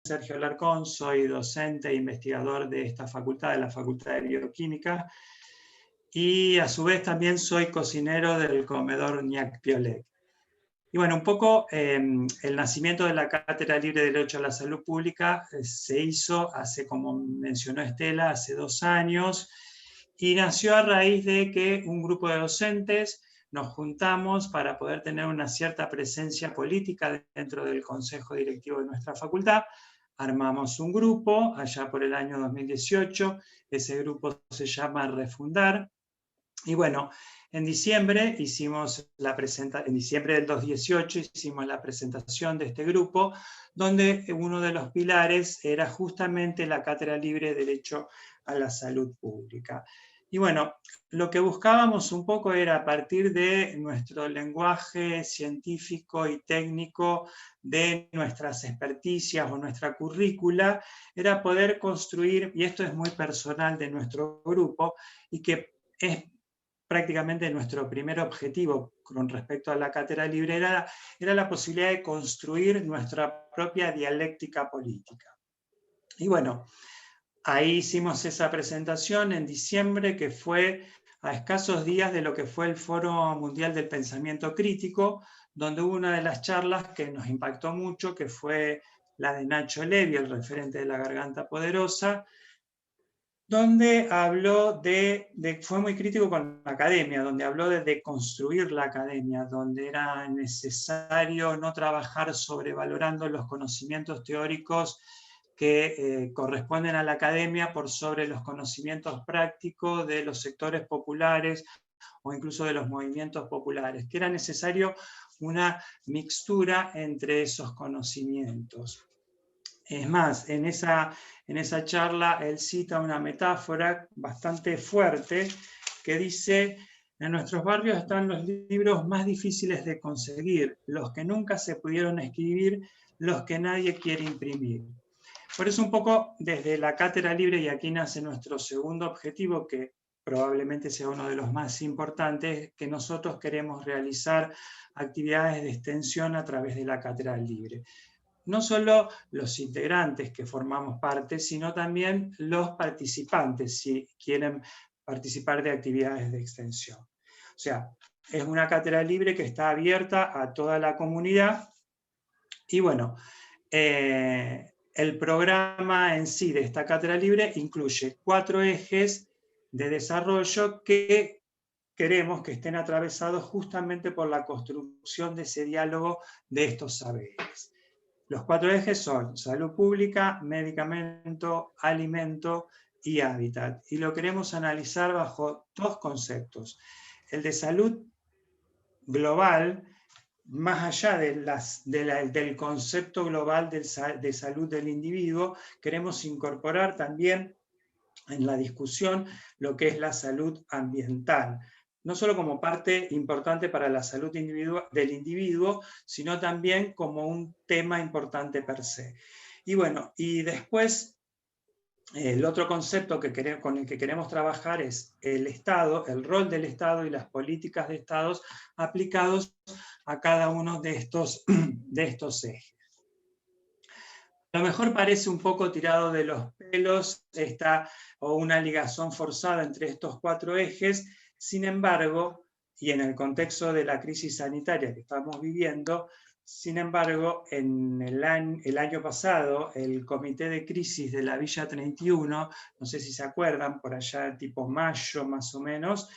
Sergio Alarcón, soy docente e investigador de esta facultad, de la Facultad de Bioquímica, y a su vez también soy cocinero del comedor Ñac Piolet. Y bueno, un poco el nacimiento de la Cátedra Libre de Derecho a la Salud Pública se hizo hace, como mencionó Estela, hace 2 años, y nació a raíz de que un grupo de docentes nos juntamos para poder tener una cierta presencia política dentro del consejo directivo de nuestra facultad. Armamos un grupo allá por el año 2018, ese grupo se llama Refundar, y bueno, en diciembre en diciembre del 2018 hicimos la presentación de este grupo, donde uno de los pilares era justamente la Cátedra Libre de Derecho a la Salud Pública. Y bueno, lo que buscábamos un poco era, a partir de nuestro lenguaje científico y técnico, de nuestras experticias o nuestra currícula, era poder construir, y esto es muy personal de nuestro grupo, y que es prácticamente nuestro primer objetivo con respecto a la Cátedra Libre, era la posibilidad de construir nuestra propia dialéctica política. Y bueno, ahí hicimos esa presentación en diciembre, que fue a escasos días de lo que fue el Foro Mundial del Pensamiento Crítico, donde hubo una de las charlas que nos impactó mucho, que fue la de Nacho Levi, el referente de la Garganta Poderosa, donde habló fue muy crítico con la academia, donde habló de deconstruir la academia, donde era necesario no trabajar sobrevalorando los conocimientos teóricos que corresponden a la academia por sobre los conocimientos prácticos de los sectores populares o incluso de los movimientos populares, que era necesario una mixtura entre esos conocimientos. Es más, en esa charla él cita una metáfora bastante fuerte que dice: en nuestros barrios están los libros más difíciles de conseguir, los que nunca se pudieron escribir, los que nadie quiere imprimir. Por eso un poco desde la Cátedra Libre, y aquí nace nuestro segundo objetivo, que probablemente sea uno de los más importantes, que nosotros queremos realizar actividades de extensión a través de la Cátedra Libre. No solo los integrantes que formamos parte, sino también los participantes, si quieren participar de actividades de extensión. O sea, es una cátedra libre que está abierta a toda la comunidad. Y bueno, el programa en sí de esta cátedra libre incluye 4 ejes de desarrollo que queremos que estén atravesados justamente por la construcción de ese diálogo de estos saberes. Los 4 ejes son salud pública, medicamento, alimento y hábitat. Y lo queremos analizar bajo 2 conceptos. El de salud global, más allá del concepto global de salud del individuo, queremos incorporar también en la discusión lo que es la salud ambiental, no solo como parte importante para la salud del individuo, sino también como un tema importante per se. Y bueno, y después el otro concepto con el que queremos trabajar es el Estado, el rol del Estado y las políticas de Estados aplicados a cada uno de estos ejes. A lo mejor parece un poco tirado de los pelos o una ligazón forzada entre estos 4 ejes, sin embargo, y en el contexto de la crisis sanitaria que estamos viviendo, sin embargo, en el año pasado, el Comité de Crisis de la Villa 31, no sé si se acuerdan, por allá tipo mayo más o menos,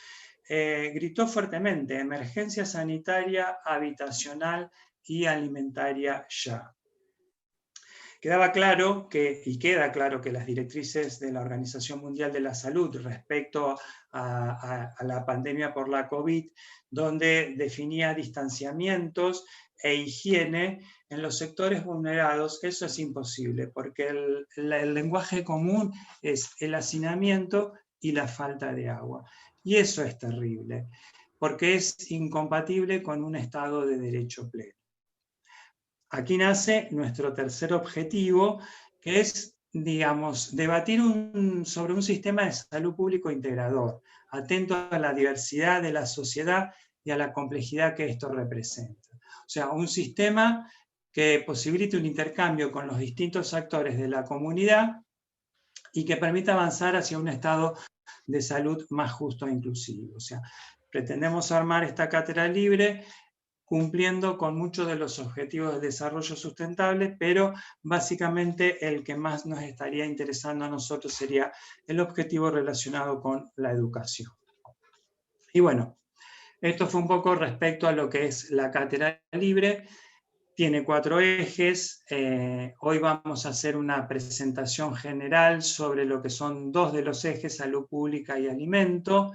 gritó fuertemente: emergencia sanitaria, habitacional y alimentaria ya. Queda claro que las directrices de la Organización Mundial de la Salud respecto a la pandemia por la COVID, donde definía distanciamientos e higiene en los sectores vulnerados, eso es imposible, porque el lenguaje común es el hacinamiento y la falta de agua. Y eso es terrible, porque es incompatible con un Estado de Derecho pleno. Aquí nace nuestro tercer objetivo, que es, digamos, debatir sobre un sistema de salud público integrador, atento a la diversidad de la sociedad y a la complejidad que esto representa. O sea, un sistema que posibilite un intercambio con los distintos actores de la comunidad y que permita avanzar hacia un estado de salud más justo e inclusivo. O sea, pretendemos armar esta cátedra libre cumpliendo con muchos de los objetivos de desarrollo sustentable, pero básicamente el que más nos estaría interesando a nosotros sería el objetivo relacionado con la educación. Y bueno, esto fue un poco respecto a lo que es la cátedra libre. Tiene 4 ejes. Hoy vamos a hacer una presentación general sobre lo que son 2 de los ejes, salud pública y alimento.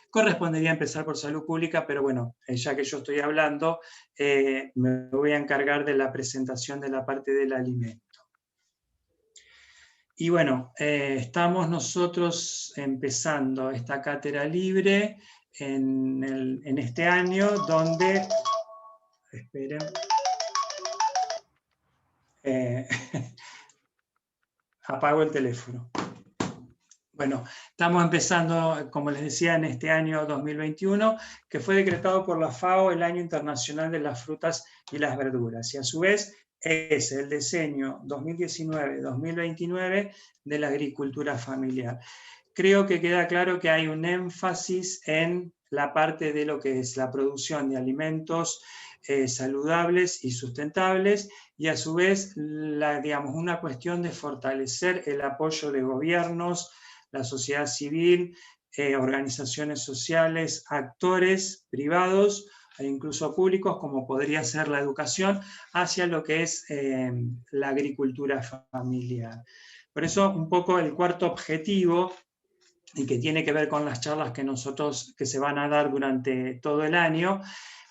Correspondería empezar por salud pública, pero bueno, ya que yo estoy hablando, me voy a encargar de la presentación de la parte del alimento. Y bueno, estamos nosotros empezando esta cátedra libre en este año, donde... Esperen. Apago el teléfono. Bueno, estamos empezando, como les decía, en este año 2021, que fue decretado por la FAO el Año Internacional de las Frutas y las Verduras, y a su vez es el diseño 2019-2029 de la agricultura familiar. Creo que queda claro que hay un énfasis en la parte de lo que es la producción de alimentos saludables y sustentables, y a su vez digamos, una cuestión de fortalecer el apoyo de gobiernos, la sociedad civil, organizaciones sociales, actores privados e incluso públicos, como podría ser la educación, hacia lo que es la agricultura familiar. Por eso, un poco el cuarto objetivo, y que tiene que ver con las charlas que se van a dar durante todo el año,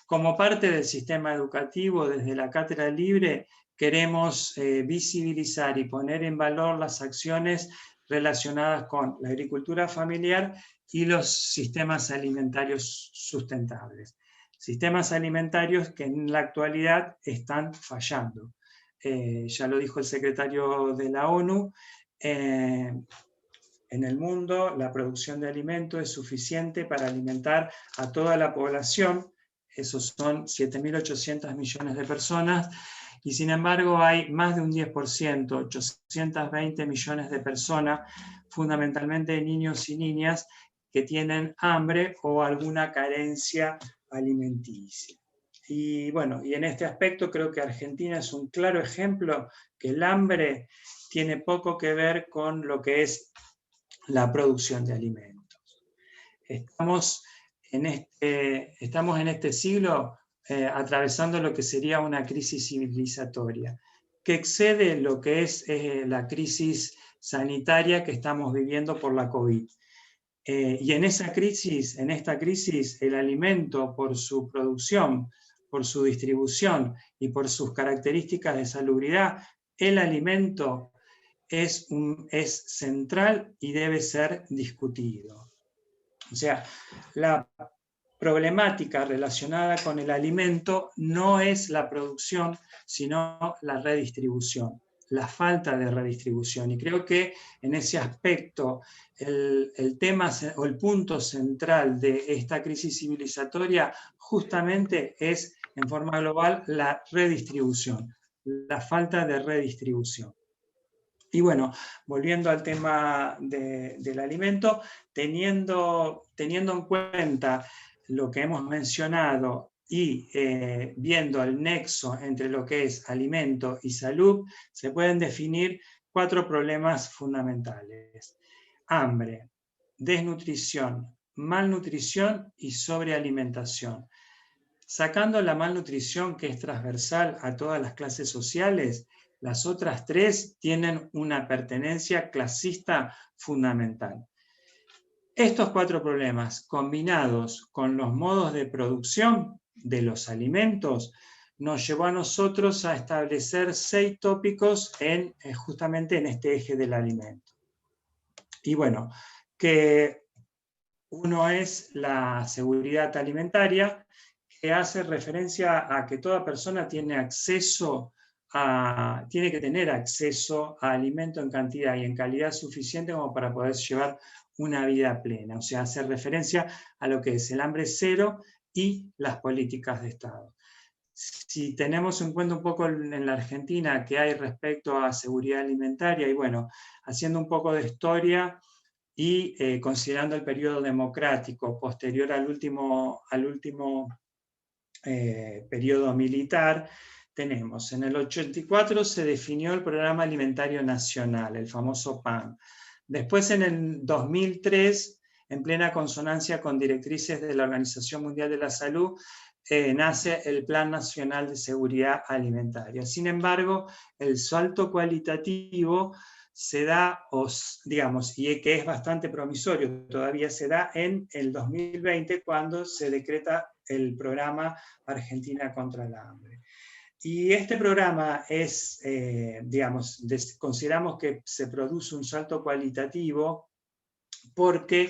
como parte del sistema educativo, desde la Cátedra Libre, queremos visibilizar y poner en valor las acciones relacionadas con la agricultura familiar y los sistemas alimentarios sustentables. Sistemas alimentarios que en la actualidad están fallando. Ya lo dijo el secretario de la ONU, en el mundo la producción de alimentos es suficiente para alimentar a toda la población. Esos son 7.800 millones de personas, y sin embargo hay más de un 10%, 820 millones de personas, fundamentalmente niños y niñas, que tienen hambre o alguna carencia alimenticia. Y bueno, y en este aspecto creo que Argentina es un claro ejemplo que el hambre tiene poco que ver con lo que es la producción de alimentos. Estamos en este siglo atravesando lo que sería una crisis civilizatoria, que excede lo que es la crisis sanitaria que estamos viviendo por la COVID. Y en esta crisis, el alimento, por su producción, por su distribución y por sus características de salubridad, el alimento es central y debe ser discutido. O sea, la problemática relacionada con el alimento no es la producción, sino la redistribución, la falta de redistribución. Y creo que en ese aspecto el tema o el punto central de esta crisis civilizatoria justamente es, en forma global, la redistribución, la falta de redistribución. Y bueno, volviendo al tema del alimento, teniendo en cuenta lo que hemos mencionado y viendo el nexo entre lo que es alimento y salud, se pueden definir 4 problemas fundamentales: hambre, desnutrición, malnutrición y sobrealimentación. Sacando la malnutrición, que es transversal a todas las clases sociales, las otras 3 tienen una pertenencia clasista fundamental. Estos 4 problemas, combinados con los modos de producción de los alimentos, nos llevó a nosotros a establecer 6 tópicos justamente en este eje del alimento. Y bueno, que uno es la seguridad alimentaria, que hace referencia a que toda persona tiene que tener acceso a alimento en cantidad y en calidad suficiente como para poder llevar una vida plena. O sea, hace referencia a lo que es el hambre cero y las políticas de Estado. si tenemos en cuenta un poco en la Argentina que hay respecto a seguridad alimentaria, y bueno, haciendo un poco de historia y considerando el periodo democrático posterior al último periodo militar, tenemos en el 84 se definió el Programa Alimentario Nacional, el famoso PAN. Después en el 2003, en plena consonancia con directrices de la Organización Mundial de la Salud, nace el Plan Nacional de Seguridad Alimentaria. Sin embargo, el salto cualitativo se da, digamos, y que es bastante promisorio, todavía se da en el 2020 cuando se decreta el programa Argentina contra el Hambre. Y este programa es, digamos, consideramos que se produce un salto cualitativo porque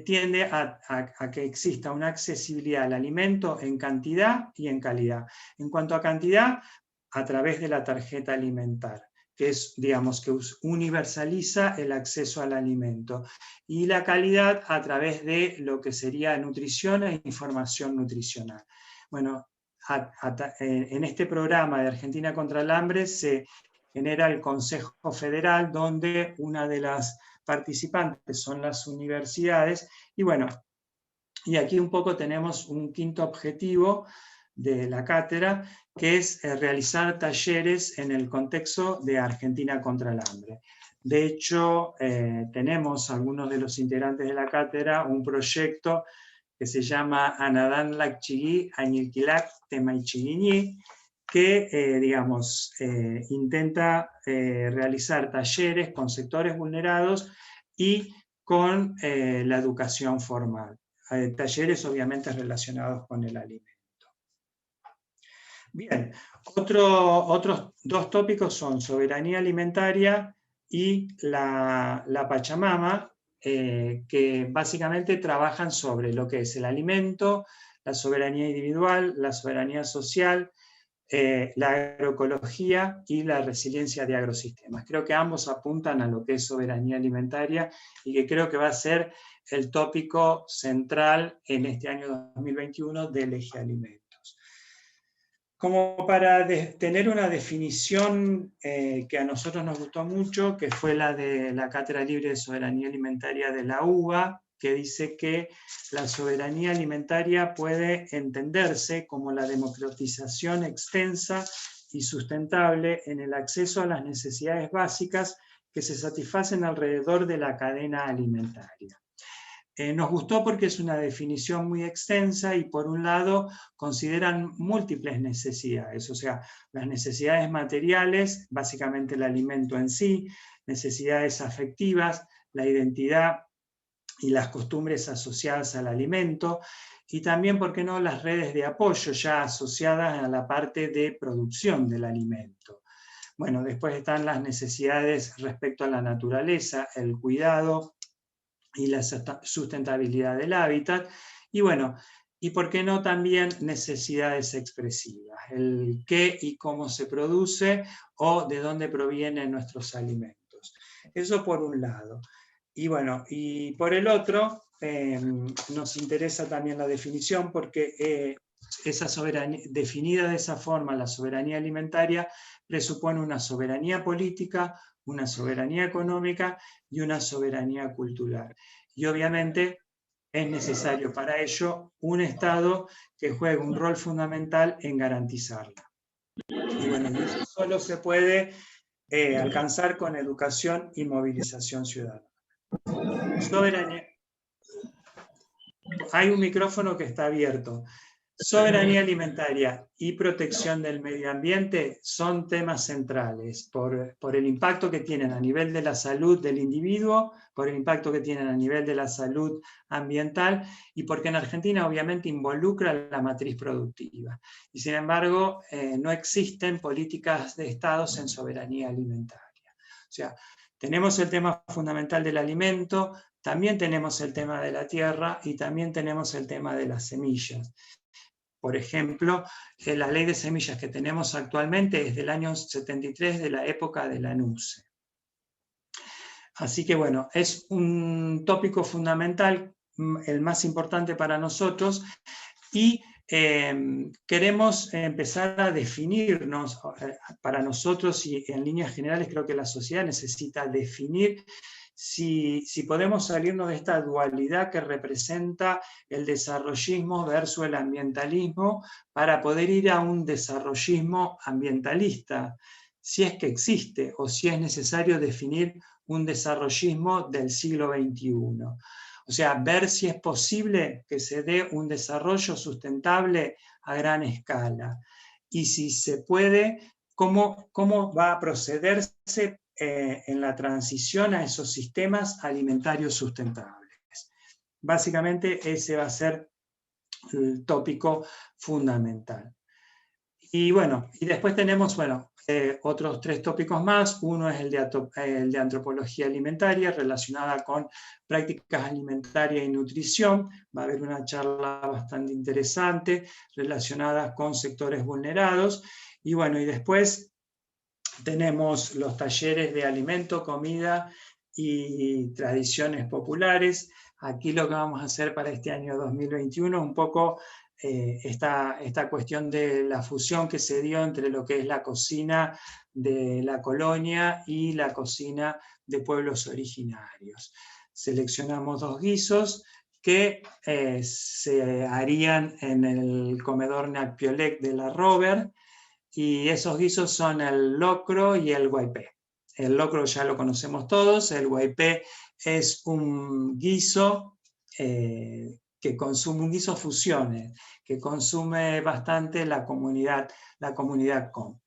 tiende a que exista una accesibilidad al alimento en cantidad y en calidad. En cuanto a cantidad, a través de la tarjeta alimentar, que es, digamos, que universaliza el acceso al alimento, y la calidad a través de lo que sería nutrición e información nutricional. Bueno, en este programa de Argentina contra el Hambre se genera el Consejo Federal, donde una de las participantes son las universidades, y bueno, y aquí un poco tenemos un quinto objetivo de la cátedra, que es realizar talleres en el contexto de Argentina contra el Hambre. De hecho, tenemos algunos de los integrantes de la cátedra un proyecto que se llama Anadán Lacchigui Añilquilac Temaichiguiñi, que, digamos, intenta realizar talleres con sectores vulnerados y con la educación formal. Talleres obviamente relacionados con el alimento. Bien, otros dos tópicos son soberanía alimentaria y la Pachamama, que básicamente trabajan sobre lo que es el alimento, la soberanía individual, la soberanía social, la agroecología y la resiliencia de agrosistemas. Creo que ambos apuntan a lo que es soberanía alimentaria y que creo que va a ser el tópico central en este año 2021 del eje alimentos. Como para tener una definición que a nosotros nos gustó mucho, que fue la de la Cátedra Libre de Soberanía Alimentaria de la UBA, que dice que la soberanía alimentaria puede entenderse como la democratización extensa y sustentable en el acceso a las necesidades básicas que se satisfacen alrededor de la cadena alimentaria. Nos gustó porque es una definición muy extensa y por un lado consideran múltiples necesidades, o sea, las necesidades materiales, básicamente el alimento en sí, necesidades afectivas, la identidad y las costumbres asociadas al alimento, y también, ¿por qué no?, las redes de apoyo ya asociadas a la parte de producción del alimento. Bueno, después están las necesidades respecto a la naturaleza, el cuidado y la sustentabilidad del hábitat, y bueno, y por qué no también necesidades expresivas, el qué y cómo se produce o de dónde provienen nuestros alimentos. Eso por un lado. Y bueno, y por el otro, nos interesa también la definición porque esa soberanía, definida de esa forma, la soberanía alimentaria presupone una soberanía política, una soberanía económica y una soberanía cultural. Y obviamente es necesario para ello un Estado que juegue un rol fundamental en garantizarla. Y bueno, y eso solo se puede alcanzar con educación y movilización ciudadana. Soberanía. Hay un micrófono que está abierto. Soberanía alimentaria y protección del medio ambiente son temas centrales por el impacto que tienen a nivel de la salud del individuo, por el impacto que tienen a nivel de la salud ambiental y porque en Argentina obviamente involucra la matriz productiva. Y sin embargo, no existen políticas de Estados en soberanía alimentaria. O sea, tenemos el tema fundamental del alimento, también tenemos el tema de la tierra y también tenemos el tema de las semillas. Por ejemplo, la ley de semillas que tenemos actualmente es del año 73, de la época de la NUCE. Así que bueno, es un tópico fundamental, el más importante para nosotros, y queremos empezar a definirnos, para nosotros y en líneas generales creo que la sociedad necesita definir si podemos salirnos de esta dualidad que representa el desarrollismo versus el ambientalismo para poder ir a un desarrollismo ambientalista, si es que existe o si es necesario definir un desarrollismo del siglo XXI. O sea, ver si es posible que se dé un desarrollo sustentable a gran escala. Y si se puede, cómo va a procederse en la transición a esos sistemas alimentarios sustentables. Básicamente ese va a ser el tópico fundamental. Y bueno, y después tenemos, otros 3 tópicos más. Uno es el de antropología alimentaria relacionada con prácticas alimentarias y nutrición. Va a haber una charla bastante interesante relacionada con sectores vulnerados. Y bueno, y después tenemos los talleres de alimento, comida y tradiciones populares. Aquí lo que vamos a hacer para este año 2021 un poco esta cuestión de la fusión que se dio entre lo que es la cocina de la colonia y la cocina de pueblos originarios. Seleccionamos 2 guisos que se harían en el comedor Ñacpiolec de la Robert, y esos guisos son el locro y el guaypé. El locro ya lo conocemos todos, el guaypé es un guiso que consume, un guiso fusiones, que consume bastante la comunidad com.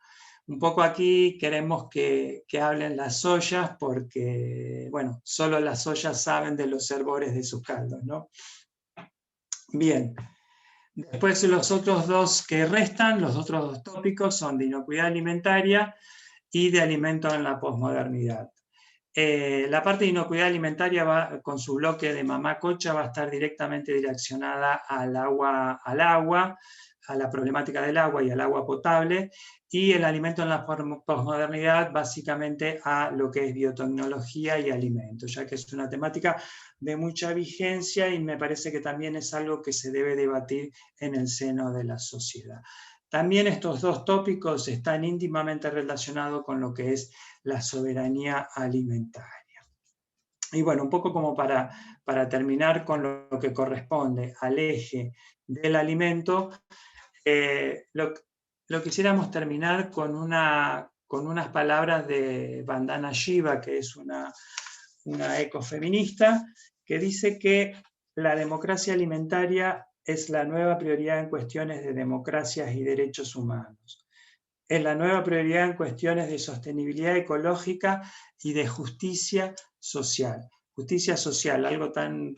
Un poco aquí queremos que hablen las ollas porque, bueno, solo las ollas saben de los hervores de sus caldos, ¿no? Bien. Después los otros 2 que restan, los otros 2 tópicos son de inocuidad alimentaria y de alimento en la posmodernidad. La parte de inocuidad alimentaria va, con su bloque de Mamá Cocha, va a estar directamente direccionada al agua, a la problemática del agua y al agua potable, y el alimento en la posmodernidad básicamente a lo que es biotecnología y alimentos, ya que es una temática de mucha vigencia y me parece que también es algo que se debe debatir en el seno de la sociedad. También estos 2 tópicos están íntimamente relacionados con lo que es la soberanía alimentaria. Y bueno, un poco como para terminar con lo que corresponde al eje del alimento, lo quisiéramos terminar con unas palabras de Vandana Shiva, que es una ecofeminista, que dice que la democracia alimentaria es la nueva prioridad en cuestiones de democracias y derechos humanos. Es la nueva prioridad en cuestiones de sostenibilidad ecológica y de justicia social. Justicia social, algo tan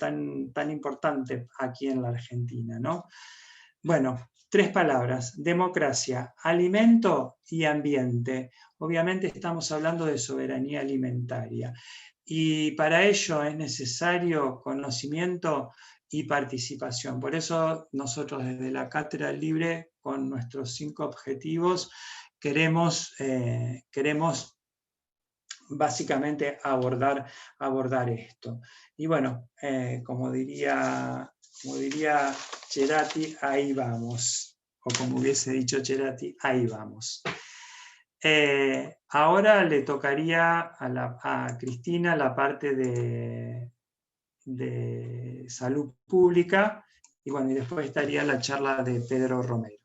importante aquí en la Argentina, ¿no? Bueno, 3 palabras: democracia, alimento y ambiente. Obviamente estamos hablando de soberanía alimentaria. Y para ello es necesario conocimiento y participación. Por eso nosotros desde la Cátedra Libre, con nuestros 5 objetivos, queremos básicamente abordar esto. Y bueno, como diría Cerati, ahí vamos. O como hubiese dicho Cerati, ahí vamos. Ahora le tocaría a Cristina la parte de salud pública, y bueno, y después estaría la charla de Pedro Romero.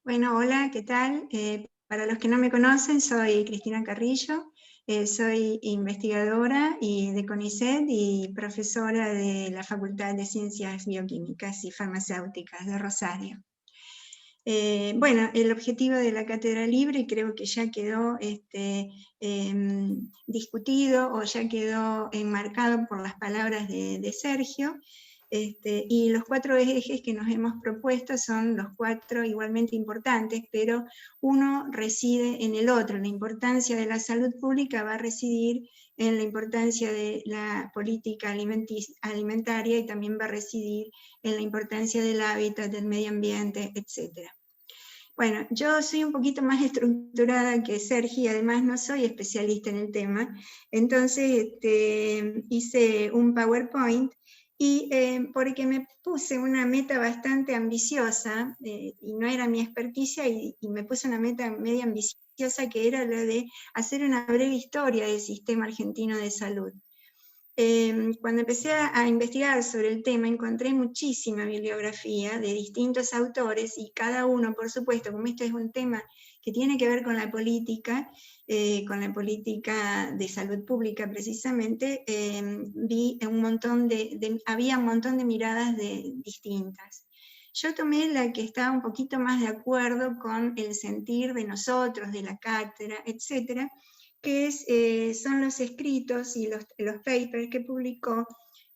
Bueno, hola, ¿qué tal? Para los que no me conocen, soy Cristina Carrillo, soy investigadora de CONICET y profesora de la Facultad de Ciencias Bioquímicas y Farmacéuticas de Rosario. Bueno, el objetivo de la Cátedra Libre creo que ya quedó discutido o ya quedó enmarcado por las palabras de Sergio. Y los 4 ejes que nos hemos propuesto son los 4 igualmente importantes, pero uno reside en el otro. La importancia de la salud pública va a residir en la importancia de la política alimentaria y también va a residir en la importancia del hábitat, del medio ambiente, etc. Bueno, yo soy un poquito más estructurada que Sergio y además no soy especialista en el tema, entonces hice un PowerPoint Y porque me puse una meta bastante ambiciosa, y no era mi experticia, y me puse una meta media ambiciosa, que era la de hacer una breve historia del sistema argentino de salud. Cuando empecé a investigar sobre el tema, encontré muchísima bibliografía de distintos autores, y cada uno, por supuesto, como este es un tema que tiene que ver con la política de salud pública precisamente, vi había un montón de miradas distintas. Yo tomé la que estaba un poquito más de acuerdo con el sentir de nosotros, de la cátedra, etcétera, que son los escritos y los papers que publicó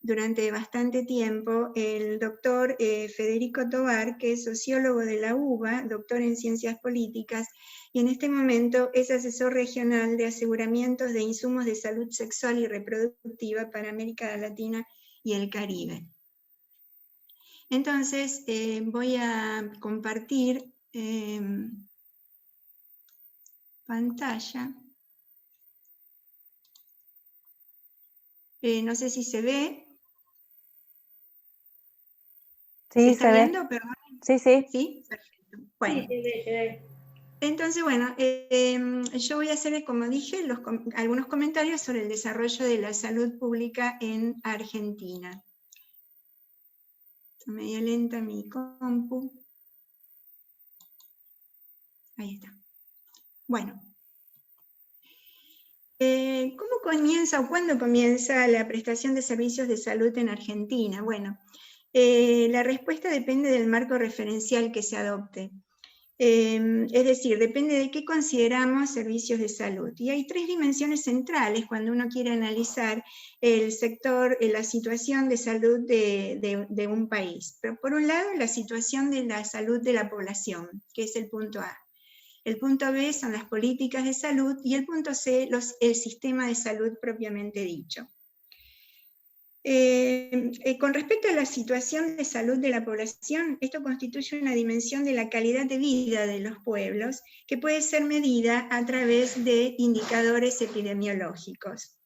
durante bastante tiempo el doctor Federico Tovar, que es sociólogo de la UBA, doctor en ciencias políticas, y en este momento es asesor regional de aseguramientos de insumos de salud sexual y reproductiva para América Latina y el Caribe. Entonces, voy a compartir pantalla. No sé si se ve. Sí, ¿Se está se viendo? ve. Perdón. Sí, sí. ¿Sí? Perfecto. Bueno. Sí, se ve. Entonces, bueno, yo voy a hacer, como dije, algunos comentarios sobre el desarrollo de la salud pública en Argentina. Está medio lenta mi compu. Ahí está. Bueno. ¿Cómo comienza o cuándo comienza la prestación de servicios de salud en Argentina? Bueno, la respuesta depende del marco referencial que se adopte. Es decir, depende de qué consideramos servicios de salud. Y hay tres dimensiones centrales cuando uno quiere analizar el sector, la situación de salud de un país. Pero por un lado, la situación de la salud de la población, que es el punto A. El punto B son las políticas de salud, y el punto C, el sistema de salud propiamente dicho. Con respecto a la situación de salud de la población, esto constituye una dimensión de la calidad de vida de los pueblos que puede ser medida a través de indicadores epidemiológicos.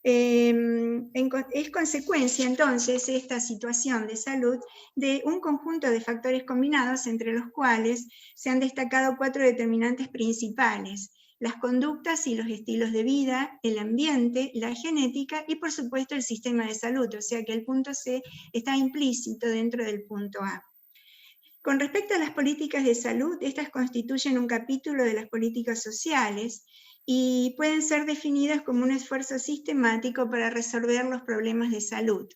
Es consecuencia entonces esta situación de salud de un conjunto de factores combinados, entre los cuales se han destacado 4 determinantes principales: las conductas y los estilos de vida, el ambiente, la genética y por supuesto el sistema de salud, o sea que el punto C está implícito dentro del punto A. Con respecto a las políticas de salud, estas constituyen un capítulo de las políticas sociales y pueden ser definidas como un esfuerzo sistemático para resolver los problemas de salud.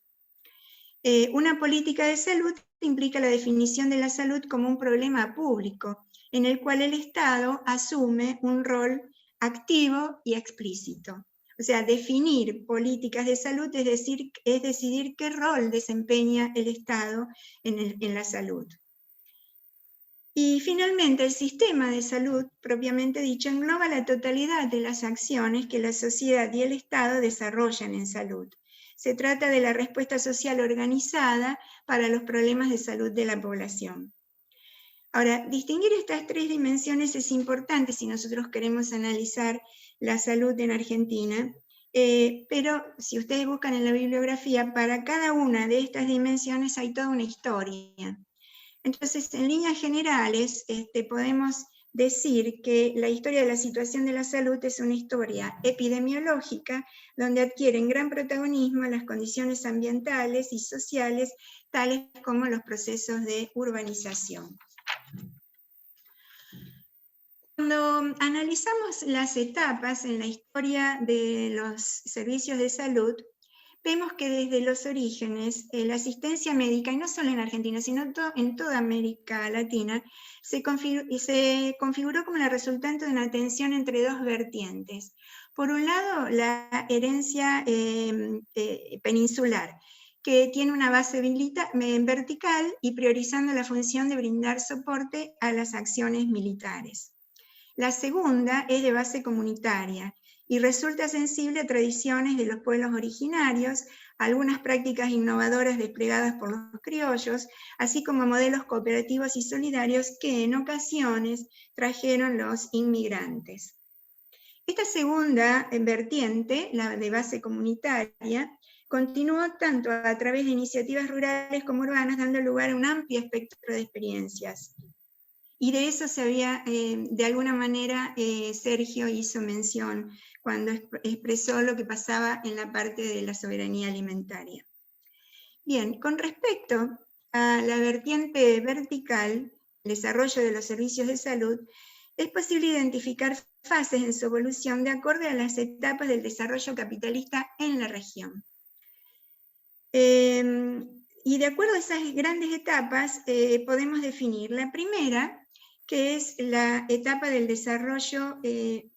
Una política de salud implica la definición de la salud como un problema público, en el cual el Estado asume un rol activo y explícito. O sea, definir políticas de salud es decidir qué rol desempeña el Estado en la salud. Y finalmente, el sistema de salud, propiamente dicho, engloba la totalidad de las acciones que la sociedad y el Estado desarrollan en salud. Se trata de la respuesta social organizada para los problemas de salud de la población. Ahora, distinguir estas tres dimensiones es importante si nosotros queremos analizar la salud en Argentina, pero si ustedes buscan en la bibliografía, para cada una de estas dimensiones hay toda una historia. Entonces, en líneas generales, podemos decir que la historia de la situación de la salud es una historia epidemiológica, donde adquieren gran protagonismo las condiciones ambientales y sociales, tales como los procesos de urbanización. Cuando analizamos las etapas en la historia de los servicios de salud, vemos que desde los orígenes la asistencia médica, y no solo en Argentina, sino en toda América Latina, se configuró como la resultante de una tensión entre dos vertientes. Por un lado, la herencia peninsular, que tiene una base vertical y priorizando la función de brindar soporte a las acciones militares. La segunda es de base comunitaria y resulta sensible a tradiciones de los pueblos originarios, algunas prácticas innovadoras desplegadas por los criollos, así como modelos cooperativos y solidarios que en ocasiones trajeron los inmigrantes. Esta segunda vertiente, la de base comunitaria, continuó tanto a través de iniciativas rurales como urbanas, dando lugar a un amplio espectro de experiencias. Y de eso se había, de alguna manera, Sergio hizo mención cuando expresó lo que pasaba en la parte de la soberanía alimentaria. Bien, con respecto a la vertiente vertical, el desarrollo de los servicios de salud, es posible identificar fases en su evolución de acuerdo a las etapas del desarrollo capitalista en la región. Y de acuerdo a esas grandes etapas, podemos definir la primera, que es la etapa del desarrollo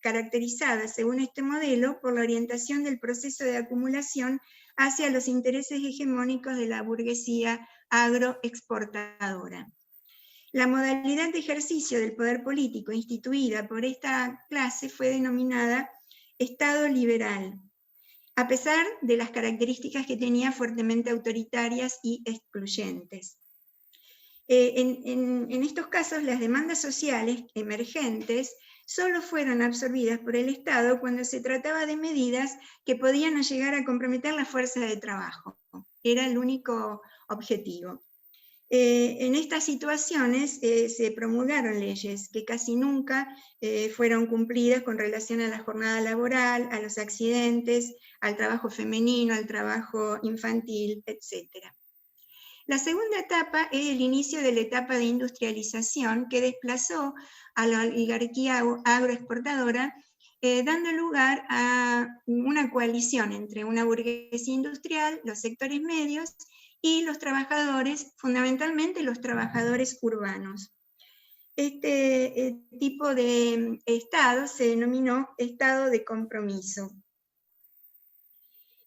caracterizada, según este modelo, por la orientación del proceso de acumulación hacia los intereses hegemónicos de la burguesía agroexportadora. La modalidad de ejercicio del poder político instituida por esta clase fue denominada Estado liberal, a pesar de las características que tenía fuertemente autoritarias y excluyentes. En estos casos, las demandas sociales emergentes solo fueron absorbidas por el Estado cuando se trataba de medidas que podían llegar a comprometer la fuerza de trabajo. Era el único objetivo. En estas situaciones se promulgaron leyes que casi nunca fueron cumplidas con relación a la jornada laboral, a los accidentes, al trabajo femenino, al trabajo infantil, etc. La segunda etapa es el inicio de la etapa de industrialización que desplazó a la oligarquía agroexportadora, dando lugar a una coalición entre una burguesía industrial, los sectores medios y los trabajadores, fundamentalmente los trabajadores urbanos. Este tipo de Estado se denominó Estado de compromiso.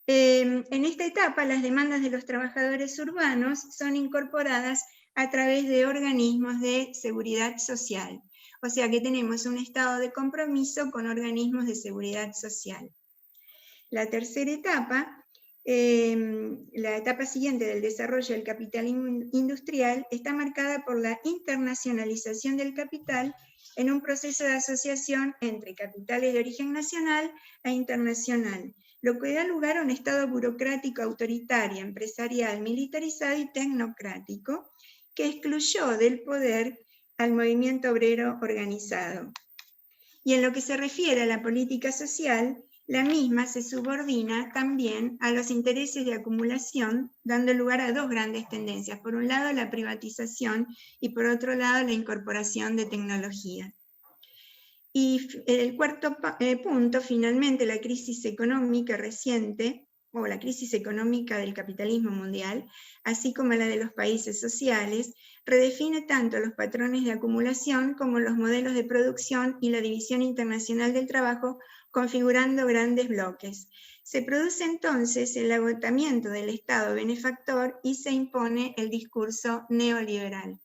En esta etapa, las demandas de los trabajadores urbanos son incorporadas a través de organismos de seguridad social. O sea que tenemos un estado de compromiso con organismos de seguridad social. La tercera etapa, la etapa siguiente del desarrollo del capitalismo industrial, está marcada por la internacionalización del capital en un proceso de asociación entre capitales de origen nacional e internacional, lo que da lugar a un Estado burocrático, autoritario, empresarial, militarizado y tecnocrático, que excluyó del poder al movimiento obrero organizado. Y en lo que se refiere a la política social, la misma se subordina también a los intereses de acumulación, dando lugar a dos grandes tendencias. Por un lado, la privatización y por otro lado, la incorporación de tecnología. Y el cuarto punto, finalmente, la crisis económica reciente, o la crisis económica del capitalismo mundial, así como la de los países sociales, redefine tanto los patrones de acumulación como los modelos de producción y la división internacional del trabajo, configurando grandes bloques. Se produce entonces el agotamiento del Estado benefactor y se impone el discurso neoliberal.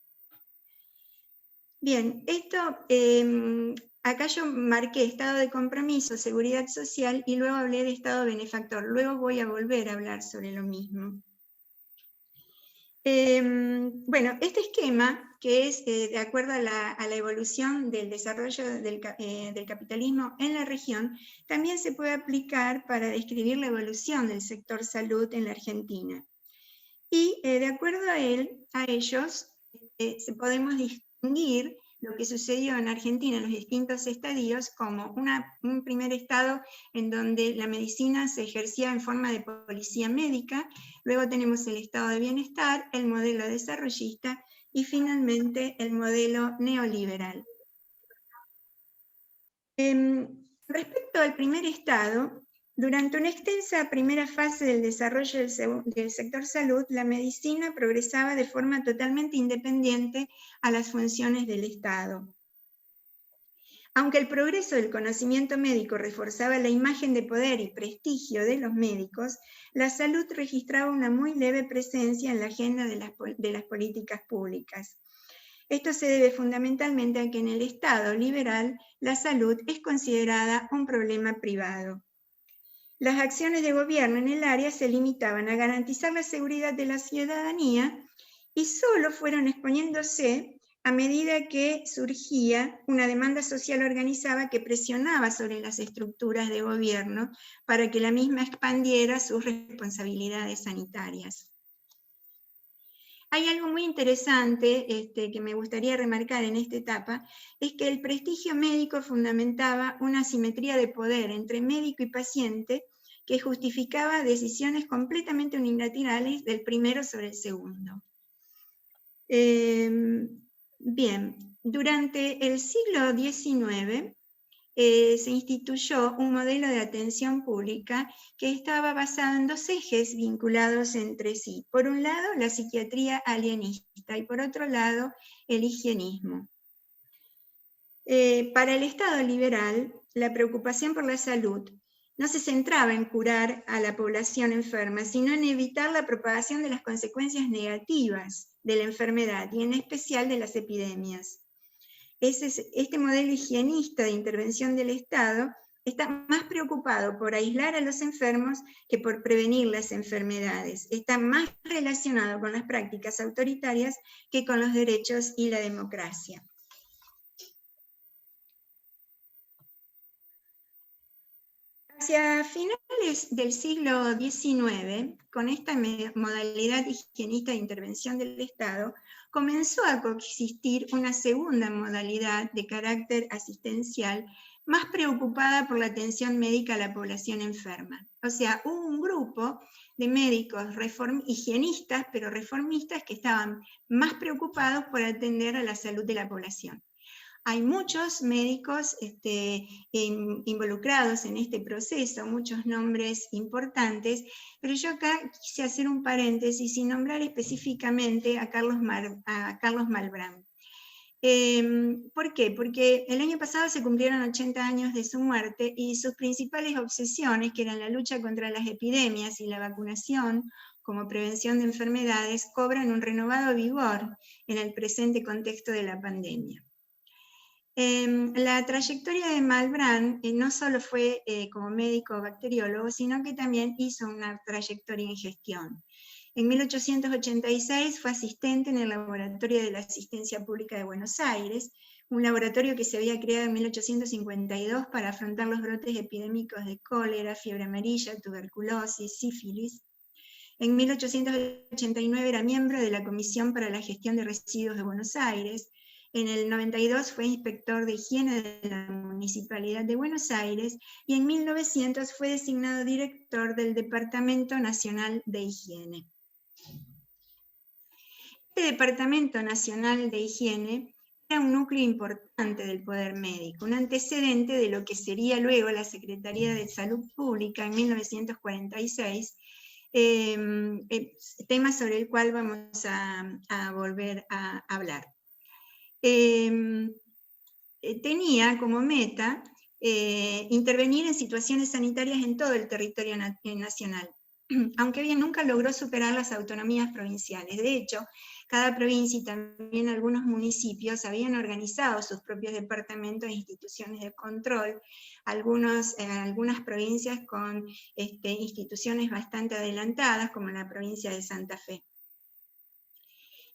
Bien, esto... acá yo marqué estado de compromiso, seguridad social, y luego hablé de estado benefactor. Luego voy a volver a hablar sobre lo mismo. Bueno, este esquema, que es de acuerdo a la evolución del desarrollo del capitalismo en la región, también se puede aplicar para describir la evolución del sector salud en la Argentina. Y de acuerdo a ellos, podemos distinguir lo que sucedió en Argentina en los distintos estadios como un primer estado en donde la medicina se ejercía en forma de policía médica, luego tenemos el estado de bienestar, el modelo desarrollista y finalmente el modelo neoliberal. Respecto al primer estado, durante una extensa primera fase del desarrollo del sector salud, la medicina progresaba de forma totalmente independiente a las funciones del Estado. Aunque el progreso del conocimiento médico reforzaba la imagen de poder y prestigio de los médicos, la salud registraba una muy leve presencia en la agenda de las políticas públicas. Esto se debe fundamentalmente a que en el Estado liberal la salud es considerada un problema privado. Las acciones de gobierno en el área se limitaban a garantizar la seguridad de la ciudadanía y solo fueron exponiéndose a medida que surgía una demanda social organizada que presionaba sobre las estructuras de gobierno para que la misma expandiera sus responsabilidades sanitarias. Hay algo muy interesante que me gustaría remarcar en esta etapa, es que el prestigio médico fundamentaba una asimetría de poder entre médico y paciente que justificaba decisiones completamente unilaterales del primero sobre el segundo. Bien, durante el siglo XIX se instituyó un modelo de atención pública que estaba basado en dos ejes vinculados entre sí. Por un lado, la psiquiatría alienista y por otro lado, el higienismo. Para el Estado liberal, la preocupación por la salud no se centraba en curar a la población enferma, sino en evitar la propagación de las consecuencias negativas de la enfermedad y en especial de las epidemias. Este modelo higienista de intervención del Estado está más preocupado por aislar a los enfermos que por prevenir las enfermedades. Está más relacionado con las prácticas autoritarias que con los derechos y la democracia. Hacia finales del siglo XIX, con esta modalidad higienista de intervención del Estado, comenzó a coexistir una segunda modalidad de carácter asistencial más preocupada por la atención médica a la población enferma. O sea, hubo un grupo de médicos higienistas, pero reformistas, que estaban más preocupados por atender a la salud de la población. Hay muchos médicos involucrados en este proceso, muchos nombres importantes, pero yo acá quise hacer un paréntesis y nombrar específicamente a Carlos Malbrán. ¿Por qué? Porque el año pasado se cumplieron 80 años de su muerte y sus principales obsesiones, que eran la lucha contra las epidemias y la vacunación como prevención de enfermedades, cobran un renovado vigor en el presente contexto de la pandemia. La trayectoria de Malbrán no solo fue como médico bacteriólogo, sino que también hizo una trayectoria en gestión. En 1886 fue asistente en el Laboratorio de la Asistencia Pública de Buenos Aires, un laboratorio que se había creado en 1852 para afrontar los brotes epidémicos de cólera, fiebre amarilla, tuberculosis, sífilis. En 1889 era miembro de la Comisión para la Gestión de Residuos de Buenos Aires. En el 92 fue inspector de higiene de la Municipalidad de Buenos Aires y en 1900 fue designado director del Departamento Nacional de Higiene. Este Departamento Nacional de Higiene era un núcleo importante del poder médico, un antecedente de lo que sería luego la Secretaría de Salud Pública en 1946, tema sobre el cual vamos a volver a hablar. Tenía como meta intervenir en situaciones sanitarias en todo el territorio nacional, aunque bien nunca logró superar las autonomías provinciales. De hecho, cada provincia y también algunos municipios habían organizado sus propios departamentos e instituciones de control, algunas provincias con instituciones bastante adelantadas, como la provincia de Santa Fe.